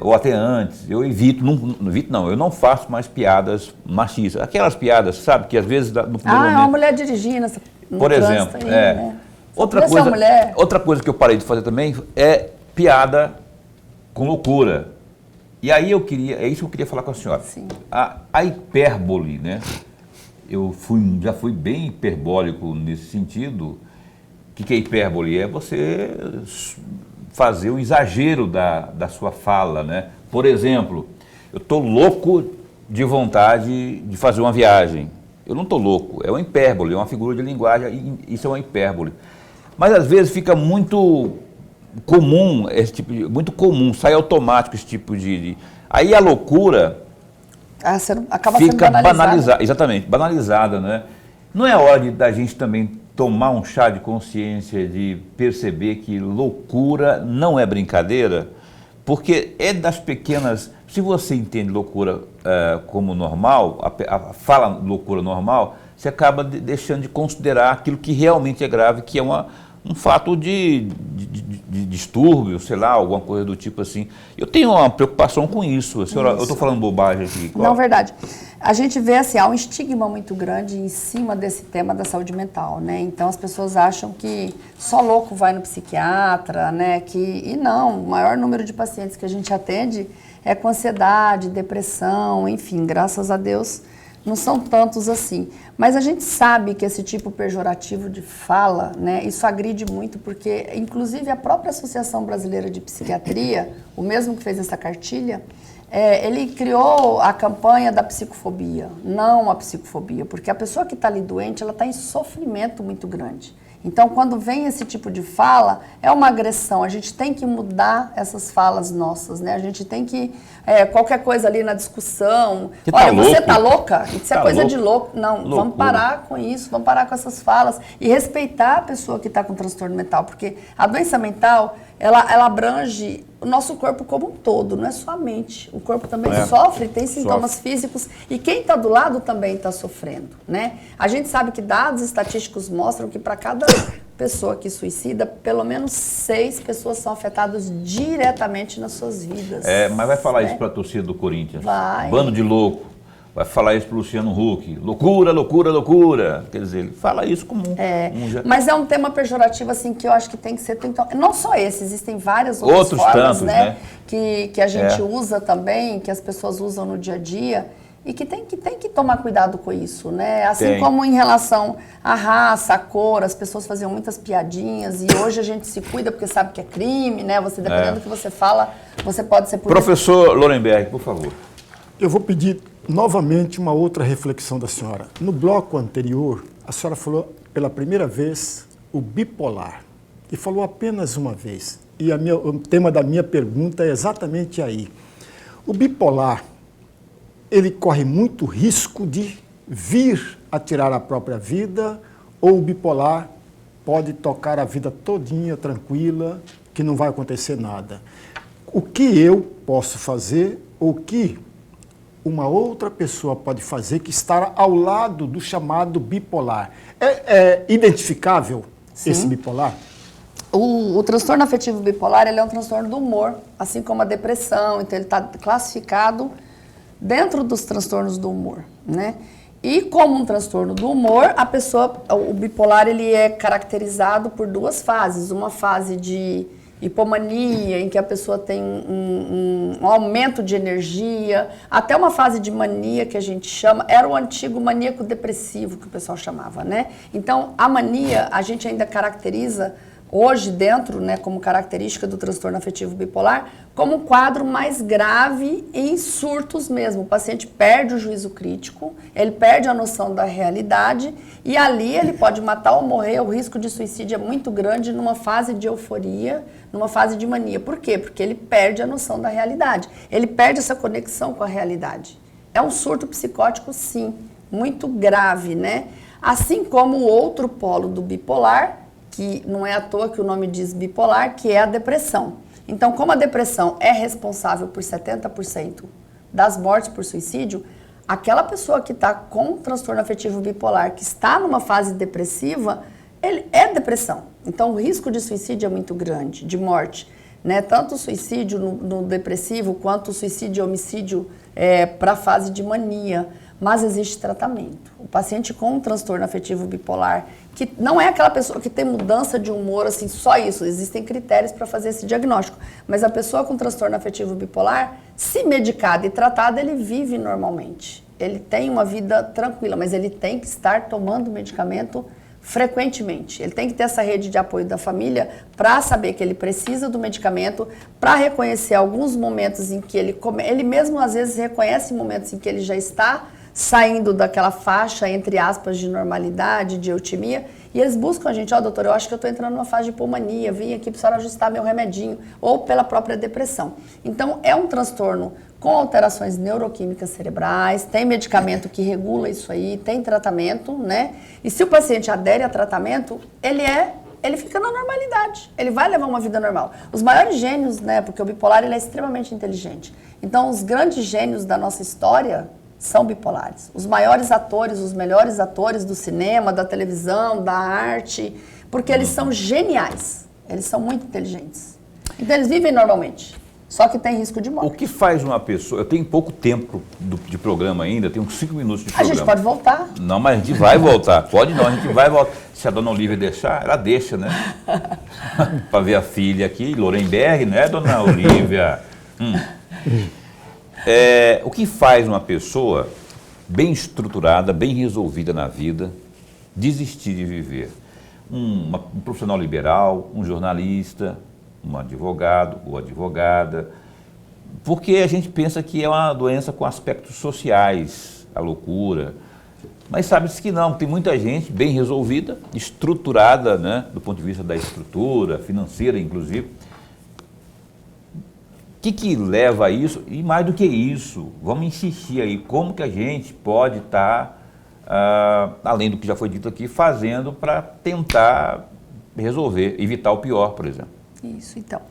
ou até antes, eu evito, eu não faço mais piadas machistas. Aquelas piadas, sabe, que às vezes no primeiro momento... é uma mulher dirigindo, no por exemplo, aí, né? Outra coisa que eu parei de fazer também é piada com loucura. E aí é isso que eu queria falar com a senhora. Sim. A hipérbole, né? Já fui bem hiperbólico nesse sentido. O que é hipérbole? É você fazer um exagero da sua fala, né? Por exemplo, eu estou louco de vontade de fazer uma viagem. Eu não estou louco, é uma hipérbole, é uma figura de linguagem, isso é uma hipérbole. Mas às vezes fica muito comum, sai automático esse tipo de... Aí a loucura acaba fica sendo banalizada. Exatamente, banalizada, né? Não é hora da gente também tomar um chá de consciência, de perceber que loucura não é brincadeira? Porque é das pequenas... Se você entende loucura como normal, a fala loucura normal, você acaba deixando de considerar aquilo que realmente é grave, que é um fato de distúrbio, sei lá, alguma coisa do tipo assim. Eu tenho uma preocupação com isso. Senhora, eu estou falando bobagem aqui. Não, verdade. A gente vê assim, há um estigma muito grande em cima desse tema da saúde mental, né? Então as pessoas acham que só louco vai no psiquiatra, né? E não, o maior número de pacientes que a gente atende é com ansiedade, depressão, enfim, graças a Deus não são tantos assim. Mas a gente sabe que esse tipo pejorativo de fala, né, isso agride muito, porque inclusive a própria Associação Brasileira de Psiquiatria, o mesmo que fez essa cartilha, ele criou a campanha da psicofobia, não a psicofobia, porque a pessoa que está ali doente, ela está em sofrimento muito grande. Então, quando vem esse tipo de fala, é uma agressão. A gente tem que mudar essas falas nossas, né? A gente tem que, qualquer coisa ali na discussão... Olha, você tá louca? Isso é coisa de louco. Não, loucura. Vamos parar com isso, vamos parar com essas falas e respeitar a pessoa que está com transtorno mental, porque a doença mental, ela abrange o nosso corpo como um todo, não é só a mente. O corpo também sofre, tem sintomas físicos e quem está do lado também está sofrendo, né? A gente sabe que dados estatísticos mostram que para cada pessoa que suicida, pelo menos 6 pessoas são afetadas diretamente nas suas vidas. Mas vai falar isso para a torcida do Corinthians? Vai. Bando de louco. Vai falar isso para o Luciano Huck. Loucura, loucura, loucura. Quer dizer, ele fala isso como Mas é um tema pejorativo, assim, que eu acho que tem que ser... Não só esse, existem várias outras formas, tantos, né? Que a gente usa também, que as pessoas usam no dia a dia, e que tem que tomar cuidado com isso, né? Assim como em relação à raça, à cor, as pessoas faziam muitas piadinhas, e hoje a gente se cuida porque sabe que é crime, né? Você, dependendo do que você fala, você pode ser punido. Professor Lorenberg, por favor. Eu vou pedir novamente uma outra reflexão da senhora. No bloco anterior, a senhora falou pela primeira vez o bipolar. E falou apenas uma vez. E o tema da minha pergunta é exatamente aí. O bipolar, ele corre muito risco de vir a tirar a própria vida, ou o bipolar pode tocar a vida todinha, tranquila, que não vai acontecer nada. O que eu posso fazer, ou o que uma outra pessoa pode fazer que está ao lado do chamado bipolar? É identificável esse bipolar? O transtorno afetivo bipolar, ele é um transtorno do humor, assim como a depressão, então ele está classificado dentro dos transtornos do humor, né? E como um transtorno do humor, o bipolar, ele é caracterizado por 2 fases, uma fase de hipomania, em que a pessoa tem um aumento de energia, até uma fase de mania, que a gente chama, era o antigo maníaco depressivo, que o pessoal chamava, né? Então, a mania, a gente ainda caracteriza, hoje dentro, né, como característica do transtorno afetivo bipolar, como um quadro mais grave em surtos mesmo. O paciente perde o juízo crítico, ele perde a noção da realidade e ali ele pode matar ou morrer. O risco de suicídio é muito grande numa fase de euforia, numa fase de mania. Por quê? Porque ele perde a noção da realidade. Ele perde essa conexão com a realidade. É um surto psicótico, sim, muito grave, né? Assim como o outro polo do bipolar, que não é à toa que o nome diz bipolar, que é a depressão. Então, como a depressão é responsável por 70% das mortes por suicídio, aquela pessoa que está com transtorno afetivo bipolar, que está numa fase depressiva, ele é depressão. Então, o risco de suicídio é muito grande, de morte. Né? Tanto o suicídio no depressivo, quanto o suicídio e homicídio para a fase de mania. Mas existe tratamento. O paciente com um transtorno afetivo bipolar, que não é aquela pessoa que tem mudança de humor, assim, só isso, existem critérios para fazer esse diagnóstico. Mas a pessoa com transtorno afetivo bipolar, se medicada e tratada, ele vive normalmente. Ele tem uma vida tranquila, mas ele tem que estar tomando medicamento frequentemente. Ele tem que ter essa rede de apoio da família para saber que ele precisa do medicamento, para reconhecer alguns momentos em que ele mesmo às vezes reconhece momentos em que ele já está saindo daquela faixa, entre aspas, de normalidade, de eutimia, e eles buscam a gente, doutor, eu acho que eu estou entrando numa fase de hipomania, vim aqui para a senhora ajustar meu remedinho, ou pela própria depressão. Então, é um transtorno com alterações neuroquímicas cerebrais, tem medicamento que regula isso aí, tem tratamento, né? E se o paciente adere a tratamento, ele fica na normalidade, ele vai levar uma vida normal. Os maiores gênios, né, porque o bipolar ele é extremamente inteligente, então os grandes gênios da nossa história são bipolares. Os maiores atores, os melhores atores do cinema, da televisão, da arte, porque eles são geniais, eles são muito inteligentes. Então eles vivem normalmente, só que tem risco de morte. O que faz uma pessoa... Eu tenho pouco tempo de programa ainda, tenho 5 minutos de programa. A gente pode voltar. Não, mas a gente vai voltar. Pode não, a gente vai voltar. Se a dona Olívia deixar, ela deixa, né? Para ver a filha aqui, Lorenberg, não é, dona Olívia? O que faz uma pessoa bem estruturada, bem resolvida na vida, desistir de viver? Um profissional liberal, um jornalista, um advogado ou advogada, porque a gente pensa que é uma doença com aspectos sociais, a loucura, mas sabe-se que não, tem muita gente bem resolvida, estruturada, né, do ponto de vista da estrutura, financeira inclusive. O que leva a isso? E mais do que isso, vamos insistir aí, como que a gente pode estar, além do que já foi dito aqui, fazendo para tentar resolver, evitar o pior, por exemplo. Isso, então.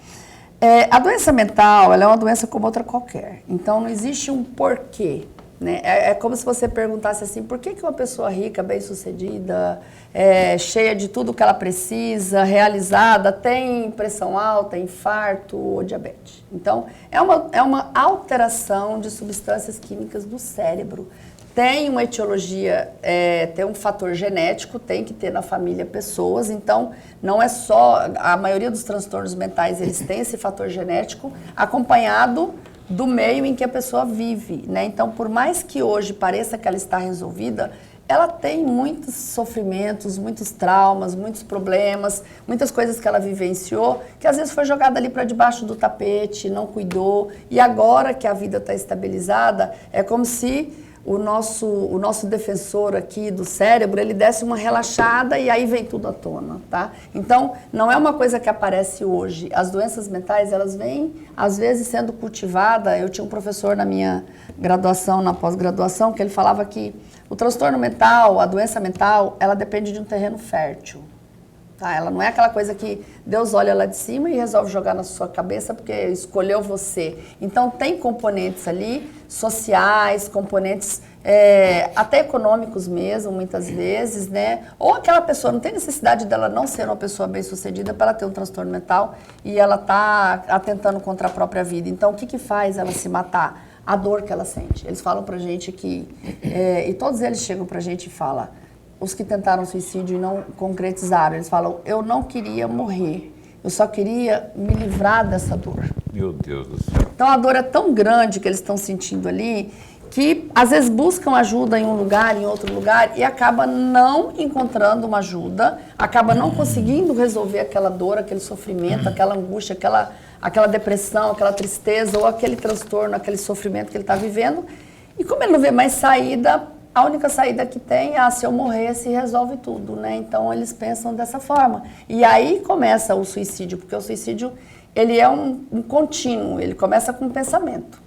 A doença mental, ela é uma doença como outra qualquer. Então, não existe um porquê. Né? É como se você perguntasse assim, por que uma pessoa rica, bem-sucedida, cheia de tudo que ela precisa, realizada, tem pressão alta, infarto ou diabetes? Então, é uma alteração de substâncias químicas do cérebro. Tem uma etiologia, tem um fator genético, tem que ter na família pessoas, então não é só, a maioria dos transtornos mentais, eles têm esse fator genético acompanhado do meio em que a pessoa vive, né? Então, por mais que hoje pareça que ela está resolvida, ela tem muitos sofrimentos, muitos traumas, muitos problemas, muitas coisas que ela vivenciou, que às vezes foi jogada ali para debaixo do tapete, não cuidou, e agora que a vida está estabilizada, é como se o nosso defensor aqui do cérebro, ele desse uma relaxada e aí vem tudo à tona, tá? Então, não é uma coisa que aparece hoje. As doenças mentais, elas vêm, às vezes, sendo cultivadas. Eu tinha um professor na minha graduação, na pós-graduação, que ele falava que o transtorno mental, a doença mental, ela depende de um terreno fértil. Tá? Ela não é aquela coisa que Deus olha lá de cima e resolve jogar na sua cabeça porque escolheu você. Então, tem componentes ali sociais, componentes até econômicos mesmo, muitas vezes, né? Ou aquela pessoa, não tem necessidade dela não ser uma pessoa bem-sucedida para ela ter um transtorno mental e ela está atentando contra a própria vida. Então, o que faz ela se matar? A dor que ela sente. Eles falam pra gente que, e todos eles chegam pra gente e falam, os que tentaram suicídio e não concretizaram, eles falam, eu não queria morrer, eu só queria me livrar dessa dor. Meu Deus do céu. Então a dor é tão grande que eles estão sentindo ali, que às vezes buscam ajuda em um lugar, em outro lugar, e acaba não encontrando uma ajuda, acaba não conseguindo resolver aquela dor, aquele sofrimento, aquela angústia, aquela depressão, aquela tristeza, ou aquele transtorno, aquele sofrimento que ele está vivendo. E como ele não vê mais saída, a única saída que tem é, se eu morrer, se resolve tudo, né? Então, eles pensam dessa forma. E aí começa o suicídio, porque o suicídio, ele é um contínuo, ele começa com um pensamento.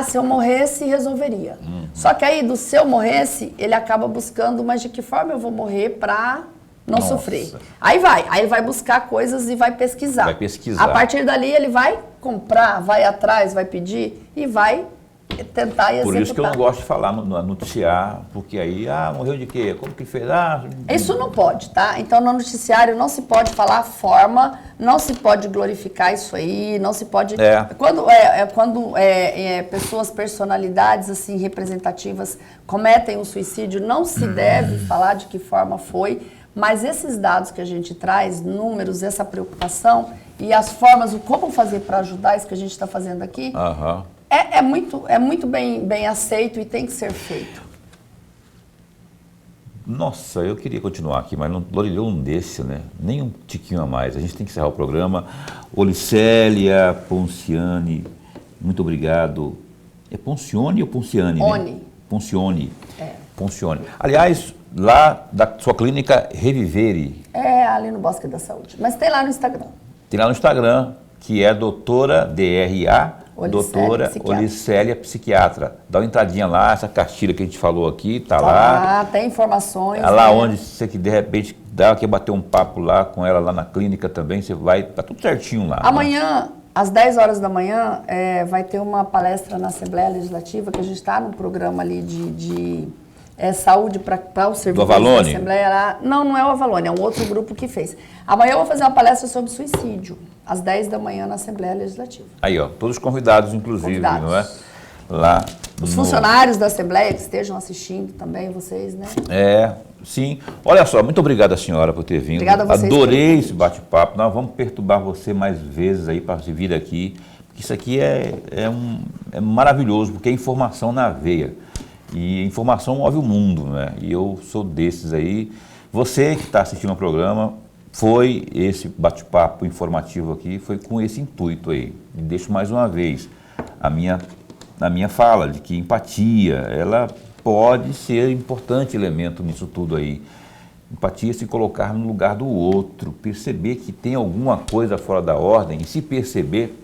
Se eu morresse, resolveria. Só que aí, do se eu morresse, ele acaba buscando, mas de que forma eu vou morrer para não Nossa. sofrer. Aí ele vai buscar coisas e vai pesquisar. Vai pesquisar. A partir dali ele vai comprar, vai atrás, vai pedir e vai tentar executar. Por isso que eu não gosto de falar, noticiar, porque aí, morreu de quê? Como que fez? Isso não pode, tá? Então, no noticiário não se pode falar a forma, não se pode glorificar isso aí, não se pode... Quando pessoas, personalidades, assim, representativas cometem um suicídio, não se deve falar de que forma foi, mas esses dados que a gente traz, números, essa preocupação e as formas, o como fazer para ajudar, isso que a gente está fazendo aqui... É muito bem aceito e tem que ser feito. Nossa, eu queria continuar aqui, mas Lorileu não deixa, né? Nem um tiquinho a mais. A gente tem que encerrar o programa. Olicélia Ponciani, muito obrigado. É Poncione ou Ponciane? Oni. Né? Poncione. Poncione. Aliás, lá da sua clínica Revivere. Ali no Bosque da Saúde. Mas tem lá no Instagram. Tem lá no Instagram, que é doutora DRA. Doutora Olicélia Psiquiatra. Dá uma entradinha lá, essa cartilha que a gente falou aqui, tá lá. Tem informações. É lá onde você que de repente quer bater um papo lá com ela lá na clínica também, você vai, tá tudo certinho lá. Amanhã, né? Às 10 horas da manhã, vai ter uma palestra na Assembleia Legislativa, que a gente está no programa ali de saúde para o serviço da Assembleia lá. Não é o Avalone, é um outro grupo que fez. Amanhã eu vou fazer uma palestra sobre suicídio, às 10 da manhã na Assembleia Legislativa. Aí, ó, todos convidados, inclusive, não é? Lá os funcionários da Assembleia que estejam assistindo também, vocês, né? Sim. Olha só, muito obrigado a senhora por ter vindo. Obrigada a vocês. Adorei esse bate-papo. Nós vamos perturbar você mais vezes aí para vir aqui, porque isso aqui é maravilhoso, porque é informação na veia. E informação move o mundo, né? E eu sou desses aí. Você que está assistindo ao programa, foi esse bate-papo informativo aqui, foi com esse intuito aí. Deixo mais uma vez a minha fala de que empatia, ela pode ser importante elemento nisso tudo aí. Empatia é se colocar no lugar do outro, perceber que tem alguma coisa fora da ordem e se perceber,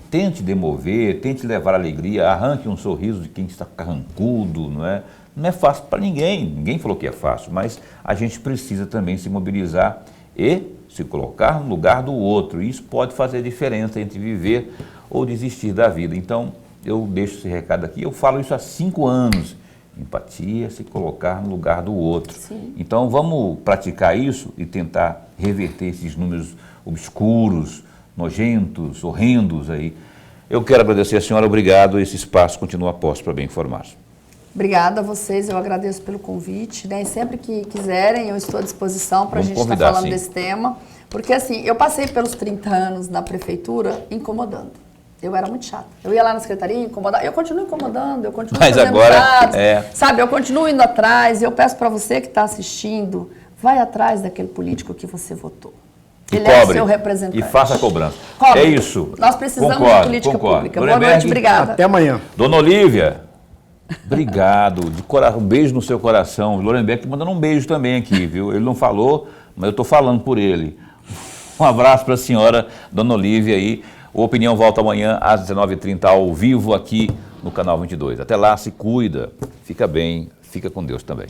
tente demover, tente levar alegria, arranque um sorriso de quem está carrancudo, não é? Não é fácil para ninguém falou que é fácil, mas a gente precisa também se mobilizar e se colocar no lugar do outro. Isso pode fazer diferença entre viver ou desistir da vida. Então, eu deixo esse recado aqui, eu falo isso há 5 anos. Empatia, se colocar no lugar do outro. Sim. Então, vamos praticar isso e tentar reverter esses números obscuros, nojentos, horrendos aí. Eu quero agradecer a senhora, obrigado, esse espaço continua a posto para bem informar. Obrigada a vocês, eu agradeço pelo convite, né? E sempre que quiserem, eu estou à disposição para a gente estar falando desse tema. Porque assim, eu passei pelos 30 anos na prefeitura incomodando. Eu era muito chata. Eu ia lá na secretaria, incomodar. Eu continuo incomodando, eu continuo fazendo dados, sabe? Eu continuo indo atrás. Eu peço para você que está assistindo, vai atrás daquele político que você votou. Ele é o seu representante. E faça a cobrança. Cobre. É isso. Nós precisamos de política pública. Boa noite, obrigada. Até amanhã. Dona Olívia, obrigado. De coração, um beijo no seu coração. O Lorenbeck mandando um beijo também aqui, viu? Ele não falou, mas eu estou falando por ele. Um abraço para a senhora, Dona Olívia aí. O Opinião volta amanhã às 19h30 ao vivo aqui no Canal 22. Até lá, se cuida, fica bem, fica com Deus também.